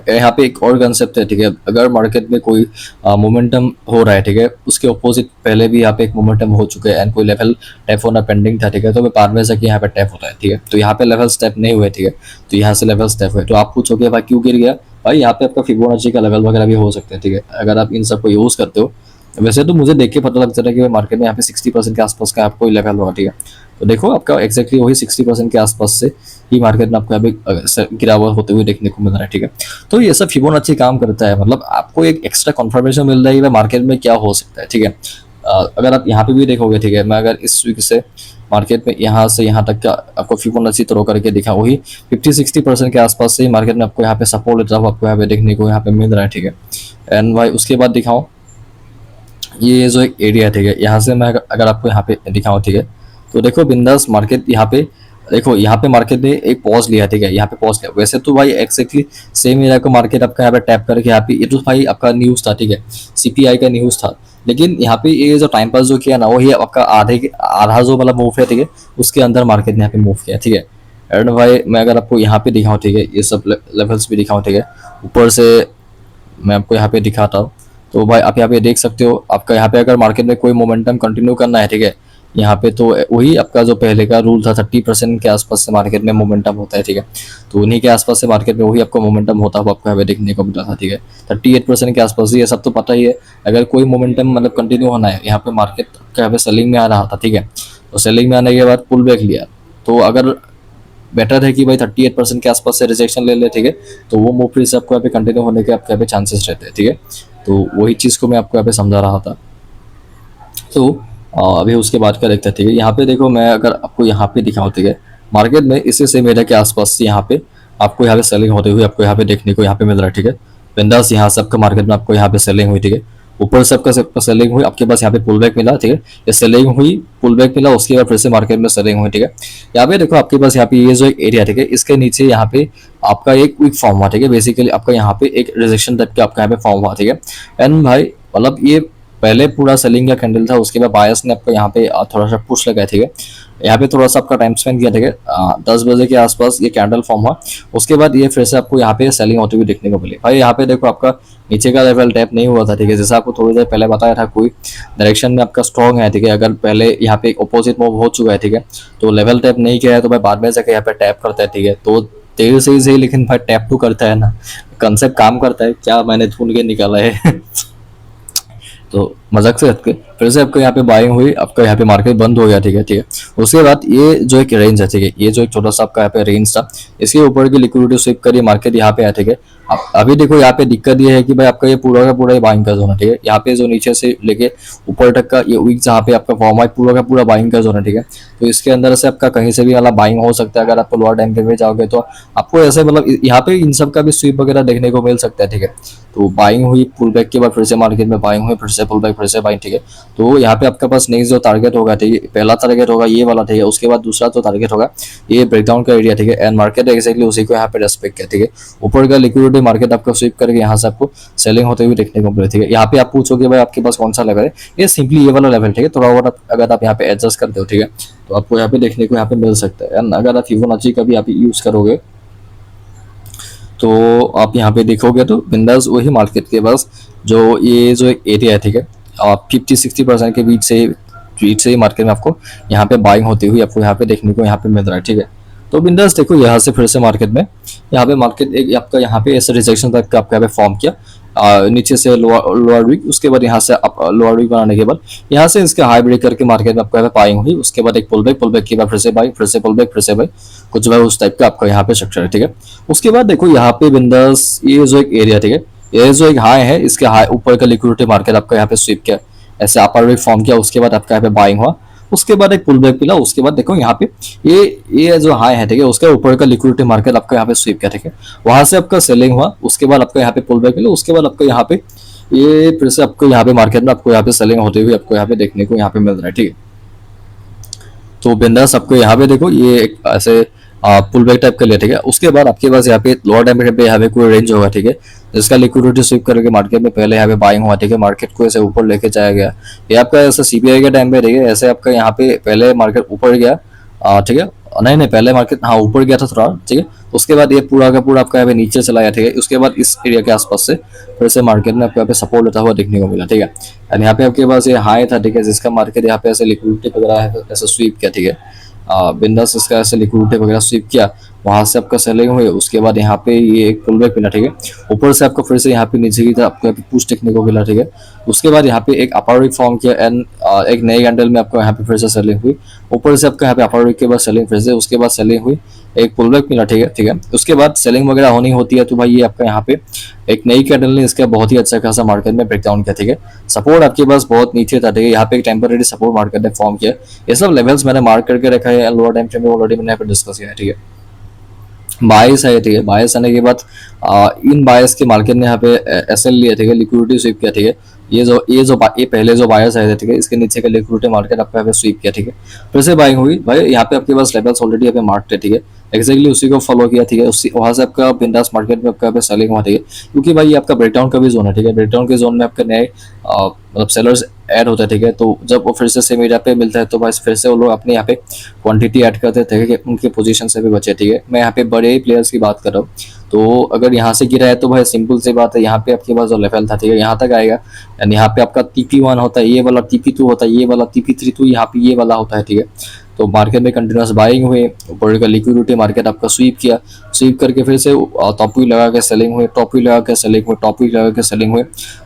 यहाँ पे एक और कंसेप्ट है, ठीक है, अगर मार्केट में कोई मोमेंटम हो रहा है, ठीक है, उसके अपोजिट पहले भी यहाँ पे एक मोमेंटम हो चुका है एंड कोई लेवल टैप होना पेंडिंग था, ठीक है, तो मैं बाद में से यहाँ पे टैप होता है, ठीक है। तो यहाँ पे लेवल स्टेप नहीं हुए, ठीक है, तो यहाँ से लेवल स्टेप हुए। तो आप पूछोगे भाई क्यों गिर गया, भाई यहाँ पे आपका फिबोनाची का लेवल वगैरह भी हो सकते हैं, ठीक है, अगर आप इन सबको यूज करते हो। वैसे तो मुझे देख के पता लग जाता है कि मार्केट में यहाँ पे 60% के आसपास का आपको लेवल होगा, ठीक है। तो देखो आपका एक्जैक्टली वही 60% के आसपास से ही मार्केट में आपको यहाँ पे गिरावट होते हुए देखने को मिल रहा है, ठीक है। तो ये सब फिबोनाची काम करता है, मतलब आपको एक एक्स्ट्रा कन्फर्मेशन मिल रही है मार्केट में क्या हो सकता है, ठीक है। अगर आप यहाँ पे भी देखोगे, ठीक है, मैं अगर इस वीक से मार्केट में यहाँ से यहाँ तक का आपको फिबोनाची थ्रो करके दिखा, वही 50-60% के आसपास से ही मार्केट में आपको यहाँ पे सपोर्ट लेता हुआ आपको यहाँ पे देखने को यहाँ पे मिल रहा है, ठीक है। एंड भाई उसके बाद दिखाऊं, ये जो एक एरिया है, ठीक है, यहाँ से मैं अगर आपको यहाँ पे दिखाऊं, ठीक है, तो देखो बिंदास मार्केट यहाँ पे, देखो यहाँ पे मार्केट ने एक पॉज लिया, ठीक है, यहाँ पे पॉज लिया। वैसे तो भाई एक्जैक्टली सेम एरिया को मार्केट आपका यहाँ पे टैप करके यहाँ पे, ये तो भाई आपका न्यूज था, ठीक है, सीपीआई का न्यूज था, लेकिन यहाँ पे ये जो टाइम पास जो किया ना, वही आपका आधा जो मतलब मूव है, ठीक है, उसके अंदर मार्केट ने यहाँ पे मूव किया, ठीक है। एंड भाई मैं अगर आपको यहाँ पे दिखाऊं, ठीक है, ये सब लेवल्स भी दिखाऊं, ठीक है, ऊपर से मैं आपको यहाँ पे दिखाता हूँ। तो भाई आप यहाँ पे देख सकते हो, आपका यहाँ पे अगर मार्केट में कोई मोमेंटम कंटिन्यू करना है, ठीक है, यहाँ पे तो वही आपका जो पहले का रूल था 30% के आसपास से मार्केट में मोमेंटम होता है, ठीक है। तो उन्हीं के आसपास से मार्केट में वही आपको मोमेंटम होता हुआ आपको यहाँ पे देखने को मिला था, ठीक है। 38% के आसपास, ये सब तो पता ही है। अगर कोई मोमेंटम मतलब कंटिन्यू होना है, यहाँ पे मार्केट यहाँ पे सेलिंग में आ रहा था, ठीक है, तो सेलिंग में आने के बाद पुल बैक लिया, तो अगर बेटर है कि भाई 38% के आसपास से रिजेक्शन ले ले, ठीक है, तो वो मूव फिर से आपको यहाँ पे कंटिन्यू होने के आपके यहाँ पे चांसेस रहते हैं, ठीक है। तो वही चीज़ को मैं आपको यहाँ पे समझा रहा था। तो अभी उसके बाद का देखते हैं, ठीक है। यहाँ पे देखो मैं अगर आपको यहाँ पे दिखाऊँ, ठीक है, मार्केट में इससे सेम एरिया के आसपास से यहाँ पे आपको यहाँ पे सेलिंग होते हुए आपको यहाँ पे देखने को यहाँ पे मिल रहा है, ठीक है। बिंदास यहाँ से आपका मार्केट में आपको यहाँ पे सेलिंग हुई, ठीक है, ऊपर से आपका सबका सेलिंग हुई, आपके पास यहाँ पे पुल बैक मिला, ठीक है, ये सेलिंग हुई, पुल बैक मिला, उसके बाद फिर से मार्केट में सेलिंग हुई, ठीक है। यहाँ पे देखो आपके पास यहाँ पे ये जो एक एरिया, ठीक है, इसके नीचे यहाँ पे आपका एक वीक फॉर्म हुआ, ठीक है, बेसिकली आपका यहाँ पे एक रिजेक्शन टाइप का आपका यहाँ पे फॉर्म हुआ, ठीक है। एंड भाई मतलब ये पहले पूरा सेलिंग का कैंडल था, उसके बाद बायर्स ने आपको यहाँ पे थोड़ा सा पुश लगाया, ठीक है, यहाँ पे थोड़ा सा आपका टाइम स्पेंड किया, ठीक है, 10 बजे के आसपास ये कैंडल फॉर्म हुआ, उसके बाद ये फिर से आपको यहाँ पे सेलिंग होती हुई देखने को मिली। भाई यहाँ पे देखो आपका नीचे का लेवल टैप नहीं हुआ था, ठीक है, जैसा आपको थोड़ी देर पहले बताया था, कोई डायरेक्शन में आपका स्ट्रॉन्ग है, ठीक है, अगर पहले यहाँ पे अपोजिट मूव हो चुका है, ठीक है, तो लेवल टैप नहीं किया है, तो भाई बाद में जाकर यहाँ पे टैप करता है, ठीक है, तो देर से ही सही, लेकिन भाई टैप तो करता है ना, कंसेप्ट काम करता है, क्या मैंने ढूंढ के निकाला है। तो मजाक से हटके फिर से आपको यहाँ पे बाइंग हुई, आपका यहाँ पे मार्केट बंद हो गया, ठीक है, ठीक है। उसके बाद ये जो एक रेंज है, ठीक है, ये जो एक छोटा सा आपका यहाँ पे रेंज था, इसके ऊपर की लिक्विडिटी स्वीप करिए, मार्केट यहाँ पे है, ठीक है। अभी देखो यहाँ पे दिक्कत ये है कि भाई आपका ये पूरा का पूरा बाइंग का जोन है, ठीक है, यहाँ पे जो नीचे से लेके ऊपर तक का ये वीक जहाँ पे आपका फॉर्म है, पूरा का पूरा बाइंग का जोन है, ठीक है। तो इसके अंदर से आपका कहीं से भी वाला बाइंग हो सकता है, अगर आप लोअर टाइम पे जाओगे तो आपको ऐसे मतलब यहाँ पे इन सब का भी स्वीप वगैरह देखने को मिल सकता है, ठीक है। तो बाइंग हुई, पुल बैक के बाद फिर से मार्केट में बाइंग हुई, फिर से पुल बैक, फिर से बाइंग, ठीक है। तो यहाँ पे आपके पास नेक्स्ट जो टारगेट होगा, ठीक है, पहला टारगेट होगा ये वाला, ठीक है, उसके बाद दूसरा जो टारगेट होगा ये ब्रेकडाउन का एरिया, ठीक है, एंड मार्केट एक्जैक्टली उसी को यहाँ पे रेस्पेक्ट किया, ठीक है। ऊपर का लिक्विडिटी मार्केट आपको स्वीप करके यहाँ से आपको सेलिंग होते हुए देखने को मिले, ठीक है। यहाँ पे आप पूछोगे भाई आपके पास कौन सा लेवल है, ये सिंपली ये वाला लेवल, ठीक है। थोड़ा बहुत अगर आप यहाँ पे एडजस्ट करते हो, ठीक है, तो आपको यहाँ पे देखने को यहाँ पे मिल सकता है। एंड अगर आप फिबोनाची का भी आप यूज करोगे तो आप यहाँ पे देखोगे तो बिंदास वही मार्केट के पास जो ये जो एक एरिया है, ठीक है, 50-60% के बीच से ही मार्केट में आपको यहाँ पे बाइंग होती हुई आपको यहाँ पे देखने को यहाँ पे मिल रहा है, ठीक है। तो बिंदास देखो यहाँ से फिर से मार्केट में यहाँ पे मार्केट एक आपका यहाँ पे ऐसे रिजेक्शन तक का आपका यहाँ पे फॉर्म किया, नीचे से लोअर वीक, उसके बाद यहाँ से लोअर वीक बनाने के बाद यहाँ से इसके हाई ब्रेक करके मार्केट में आपको यहाँ पे बाइंग हुई, उसके बाद एक पुल बैक के बाद फिर से बाइंग, फिर से पुल बैक, फिर से बाइंग, कुछ भाई उस टाइप का आपका यहाँ पे स्ट्रक्चर है, ठीक है। उसके बाद देखो यहाँ पे बिंदास ये जो एक एरिया, ठीक है, ये जो एक हाई है, इसके हाई ऊपर का लिक्विडिटी मार्केट आपका यहाँ पे स्वीप किया, ऐसे अपर वीक फॉर्म किया, उसके बाद आपका यहाँ पे बाइंग हुआ, उसके बाद एक पुल बैक मिला, उसके बाद देखो यहाँ पे ये जो हाई है, ठीक है, उसके ऊपर का लिक्विडिटी मार्केट आपका यहाँ पे स्वीप किया, ठीक है, वहां से आपका सेलिंग हुआ, उसके बाद आपका यहाँ पे पुल बैक मिला, उसके बाद आपका यहाँ पे ये फिर से आपको यहाँ पे मार्केट में आपको यहाँ पे सेलिंग होते हुए आपको यहाँ पे देखने को यहाँ पे मिल रहा है, ठीक है। तो बिंदास आपको यहाँ पे देखो ये एक ऐसे पुल बैक टाइप का लिया, ठीक है। उसके बाद आपके पास यहाँ पे लोअर टाइम पे यहाँ पे कोई रेंज होगा, ठीक है, जिसका लिक्विडिटी स्वीप करके मार्केट में पहले यहाँ पे बाइंग हुआ, ठीक है, मार्केट को ऐसे ऊपर लेके जाया गया, ये आपका ऐसा सीपीआई के टाइम पे, ठीक है, ऐसे आपका यहाँ पे पहले मार्केट ऊपर गया, ठीक है, नहीं पहले मार्केट हाँ ऊपर गया था थोड़ा, ठीक है, उसके बाद ये पूरा का पूरा आपका यहाँ पे नीचे चला गया, ठीक है, उसके बाद इस एरिया के आसपास से फिर से मार्केट में आपको यहाँ पे सपोर्ट लेता हुआ देखने को मिला, ठीक है। एंड यहाँ पे आपके पास ये हाई था, ठीक है, जिसका मार्केट यहाँ पे ऐसे लिक्विडिटी वगैरह ऐसे स्वीप किया, ठीक है, बिंदास इसका ऐसे लिक्विडिटी वगैरह स्वीप किया, वहां से आपका सेलिंग हुई, उसके बाद यहाँ पे ये एक पुल बैक मिला, ठीक है। ऊपर से आपको फिर से यहाँ पे नीचे की तरफ आपको यहाँ पे पुश देखने को मिला, ठीक है। उसके बाद यहाँ पे एक अपर विक फॉर्म किया एंड एक नए कैंडल में आपको यहाँ पे फिर से सेलिंग हुई। ऊपर से आपको यहाँ पे अपर विक के बाद सेलिंग फिर से, उसके बाद सेलिंग हुई, एक पुल बैक मिला, ठीक है, ठीक है। उसके बाद सेलिंग वगैरह होनी होती है तो भाई ये आपका यहाँ पे एक नई कैंडल ने इसका बहुत ही अच्छा खासा मार्केट में ब्रेकडाउन किया, ठीक है। सपोर्ट आपके पास बहुत नीचे था, ठीक है। यहाँ पे एक टेम्पररी सपोर्ट मार्केट ने फॉर्म किया। ये सब लेवल्स मैंने मार्क करके रखा है, लोअर टाइम फ्रेम में ऑलरेडी मैंने यहाँ पे डिस्कस किया है, ठीक है। बायस है, ठीक है। बायस आने के बाद इन बायस के मार्केट ने यहाँ पे एसएल लिया, ठीक है, लिक्विडिटी स्वीप किया, ठीक है। ये पहले जो बायस आए थे, ठीक है, इसके नीचे का लिक्विडिटी मार्केट आपको यहाँ पे स्वीप किया, ठीक है। फिर से बाइंग हुई भाई, यहाँ पे आपके पास लेवल्स ऑलरेडी यहाँ पे मार्क थे, ठीक है। एक्जैक्टली उसी को फॉलो किया, ठीक है। उसी वहां से आपका बिंदास मार्केट में आपका यहाँ पे सेलिंग हुआ, ठीक है। क्योंकि भाई ये आपका ब्रेकडाउन का भी जोन है, ठीक है। ब्रेकडाउन के जोन में आपके नए मतलब सेलर्स ऐड होते हैं, ठीक है। तो जब वो फिर से सेम एरिया पे मिलता है तो भाई फिर से वो लोग अपने यहाँ पे क्वांटिटी ऐड करते थे, ठीक है, उनके पोजीशन से भी बचे, ठीक है। मैं यहाँ पे बड़े प्लेयर्स की बात कर रहा हूँ। तो अगर यहाँ से गिरा है तो भाई सिंपल सी बात है, यहाँ पे आपके पास जो लेवल था, ठीक है, यहाँ तक आएगा एंड यहाँ पे आपका TP1 होता है, ये वाला TP2 होता है, ये वाला TP3, तो यहाँ पे ये वाला होता है, ठीक है। तो मार्केट में कंटिन्यूस बाइंग हुई, ऊपर का लिक्विडिटी मार्केट आपका स्वीप किया, स्वीप करके फिर से टॉप व्यू लगा के सेलिंग हुई, टॉप व्यू लगा के सेलिंग हुई, टॉप व्यू लगा के सेलिंग हुई।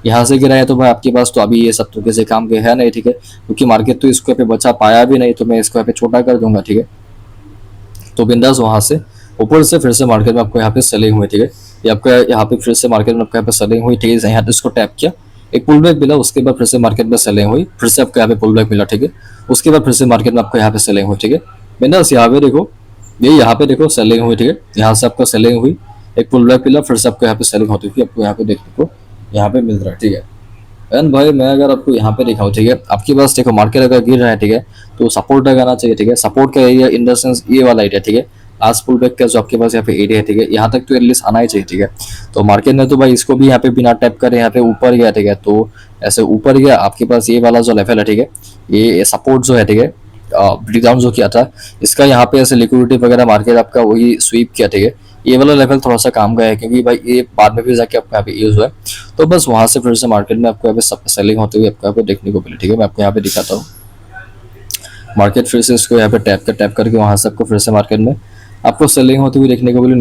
यहाँ से गिरा है तो भाई आपके पास तो अभी ये सब तो किसी काम के है नहीं, ठीक है, क्योंकि मार्केट तो इसको पे बचा पाया भी नहीं, तो मैं इसको यहाँ पे छोटा कर दूंगा, ठीक है। तो बिंदास वहां से ऊपर से फिर से मार्केट में आपको यहाँ पे सेलिंग हुई, ठीक है। ये आपका यहाँ पे फिर से मार्केट में आपको यहाँ पे सेलिंग हुई, ठीक है। यहाँ पे इसको टैप किया, एक पुल बैक मिला, उसके बाद फिर से मार्केट में सेलिंग हुई, फिर से आपको यहाँ पे पुल बैक मिला, ठीक है। उसके बाद फिर से मार्केट में आपको यहाँ पे सेलिंग हुई, ठीक है। बिंदास यहाँ पे देखो, ये यहाँ पे देखो सेलिंग हुई, ठीक है। यहाँ से आपका सेलिंग हुई, एक पुल बैक मिला, फिर से आपको यहाँ पे सेलिंग होती हुई आपको यहाँ पे देखने को यहाँ पे मिल रहा है, ठीक है। एंड भाई मैं अगर आपको यहाँ पे दिखाऊँ, ठीक है, आपके पास देखो मार्केट अगर गिर रहा है, ठीक है, तो सपोर्ट लगाना चाहिए, ठीक है। सपोर्ट का एरिया इन द सेंस ये वाला एरिया, ठीक है, लास्ट पुल बैक का जो आपके पास यहाँ पे एरिया है, ठीक है, यहाँ तक तो एटलीस्ट आना ही चाहिए, ठीक है। तो मार्केट ने तो भाई इसको भी यहाँ पे बिना टैप करे यहाँ पे ऊपर गया, ठीक है। तो ऐसे ऊपर गया, आपके पास ये वाला जो लेवल है, ठीक है, ये सपोर्ट जो है, ठीक है, ब्रेकडाउन जो किया था इसका यहाँ पे ऐसे लिक्विडिटी वगैरह मार्केट आपका वही स्वीप किया, ठीक है। ये वाला लेवल थोड़ा सा काम का है क्योंकि भाई ये बाद में भी जाके आपको यहाँ पे यूज हुआ है। तो बस वहां से फिर से मार्केट में आपको यहाँ पे सेलिंग होते हुए आपको यहाँ पे देखने को मिले, ठीक है। मैं आपको यहाँ पे दिखाता हूँ, मार्केट फिर से इसको यहाँ पे टैप करके वहां से आपको फिर से मार्केट में आपको सेलिंग होती हुई देखने को मिली।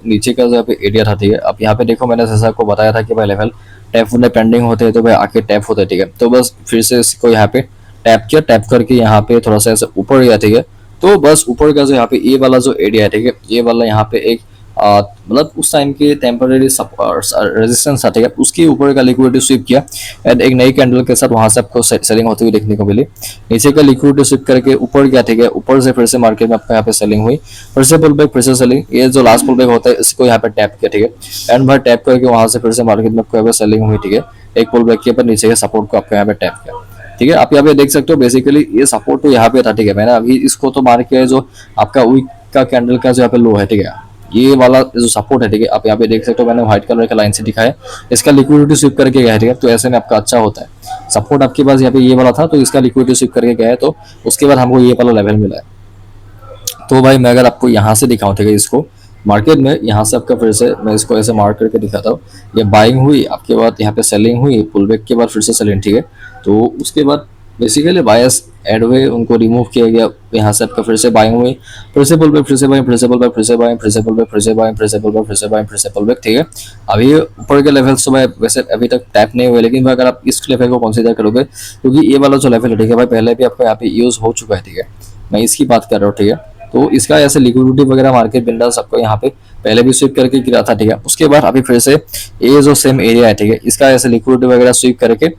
नीचे का जो यहाँ पे एरिया था, ठीक है। अब यहाँ पे देखो मैंने जैसा आपको बताया था कि भाई लेवल टैप होने पेंडिंग होते हैं तो भाई आके टैप होता है, ठीक है। तो बस फिर से इसको यहाँ पे टैप किया, टैप करके यहाँ पे थोड़ा सा ऐसे ऊपर गया, ठीक है। तो बस ऊपर का जो यहाँ पे ये वाला जो एरिया है, ठीक है, ये वाला यहाँ पे एक मतलब उस टाइम के टेम्पररी रेजिस्टेंस था, ठीक है, उसके ऊपर का लिक्विडिटी स्वीप किया एंड एक नई कैंडल के साथ वहां से आपको सेलिंग होती हुई देखने को मिली। नीचे का लिक्विडिटी स्वीप करके ऊपर गया, ठीक है, ऊपर से फिर से मार्केट में आपको यहाँ पे सेलिंग हुई, फिर से पुल बैक, फिर से सेलिंग। ये जो लास्ट पुल बैक होता है इसको यहाँ पे टैप किया, ठीक है, एंड भाई टैप करके वहां से फिर से मार्केट में आपको यहाँ पे सेलिंग हुई, ठीक है। एक पुल बैक के ऊपर नीचे के सपोर्ट को आपको यहाँ पे टैप किया, ठीक है। आप यहाँ पे देख सकते हो बेसिकली ये सपोर्ट तो यहाँ पे था, ठीक है। मैंने अभी इसको तो मार्क किया है जो आपका वीक का कैंडल का जो यहाँ पे लो है, ठीक है, ये वाला जो सपोर्ट है, ठीक है। आप यहाँ पे देख सकते हो मैंने व्हाइट कलर का लाइन से दिखाया, इसका लिक्विडिटी स्वीप करके गया है, ठीक है। तो ऐसे में आपका अच्छा होता है। सपोर्ट आपके पास यहाँ पे ये वाला था तो इसका लिक्विडिटी स्वीप करके गया है, तो उसके बाद हमको ये वाला लेवल मिला है। तो भाई मैं अगर आपको यहाँ से दिखाऊं, ठीक है, इसको मार्केट में यहाँ से आपका फिर से मैं इसको ऐसे मार्क करके दिखाता हूँ। ये बाइंग हुई, आपके बाद यहाँ पे सेलिंग हुई, पुल बैक के बाद फिर से सेलिंग, ठीक है। तो उसके बाद बेसिकली बायस ऐड हुए, उनको रिमूव किया गया, यहाँ से आपका फिर से बाइंग हुई, फिर से पुल बैक, फिर से बाइंग, फिर से पुल बैक, फिर से बाइंग, फिर से पुल बैक, फिर से बाइंग, फिर से पुल बैक, फिर से बाइंग, फिर से पुल बैक, ठीक है। अभी ऊपर के लेवल्स तो भाई वैसे अभी तक टैप नहीं हुए, लेकिन अगर आप इस लेवल को कंसीडर करोगे क्योंकि ये वाला जो लेवल है, ठीक है भाई, पहले भी आपको यहाँ पे यूज हो चुका है, ठीक है। मैं इसकी बात कर रहा हूँ, ठीक है। तो इसका ऐसे लिक्विडिटी वगैरह मार्केट बिंदास आपको यहाँ पे पहले भी स्वीप करके गिरा था, ठीक है। उसके बाद अभी फिर से ये जो सेम एरिया है, ठीक है, इसका ऐसे लिक्विडिटी वगैरह स्वीप करके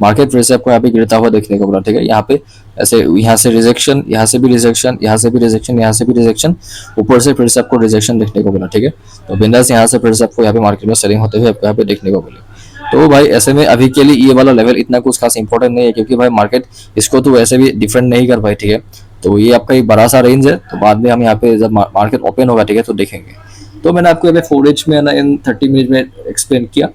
मार्केट फिर से आपको यहाँ पे गिरता हुआ देखने को मिला, ठीक है। यहाँ पे ऐसे यहाँ से रिजेक्शन, यहाँ से भी रिजेक्शन, यहाँ से भी रिजेक्शन, यहाँ से भी रिजेक्शन, ऊपर से फिर से आपको रिजेक्शन देखने को मिला, ठीक है। तो बिंदास यहाँ से फिर से आपको यहाँ पे मार्केट में सेलिंग होते हुए आपको यहाँ पे देखने को मिले। तो भाई ऐसे में अभी के लिए ये वाला लेवल इतना कुछ खास इंपॉर्टेंट नहीं है क्योंकि भाई मार्केट इसको तो वैसे भी डिफेंड नहीं कर पाई, ठीक है। तो ये आपका एक बड़ा सा रेंज है, तो बाद में हम यहाँ पे जब मार्केट ओपन होगा, ठीक है, तो देखेंगे। तो मैंने आपको यहाँ पे 4H में ना इन 30 मिनट में एक्सप्लेन किया।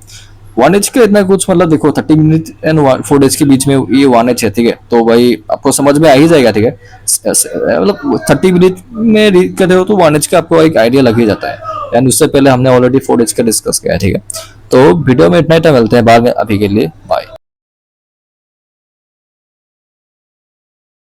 1H का इतना कुछ मतलब देखो 30 मिनट एंड 4H के बीच में ये 1H है, ठीक है। तो भाई आपको समझ में आ ही जाएगा, ठीक है। मतलब 30 मिनट में रीड करते हो तो 1H का आपको एक आइडिया लग ही जाता है। एंड उससे पहले हमने ऑलरेडी 4H का डिस्कस किया है, ठीक है। तो वीडियो में इतना ही टाइम मिलते हैं बाद में, अभी के लिए बाय।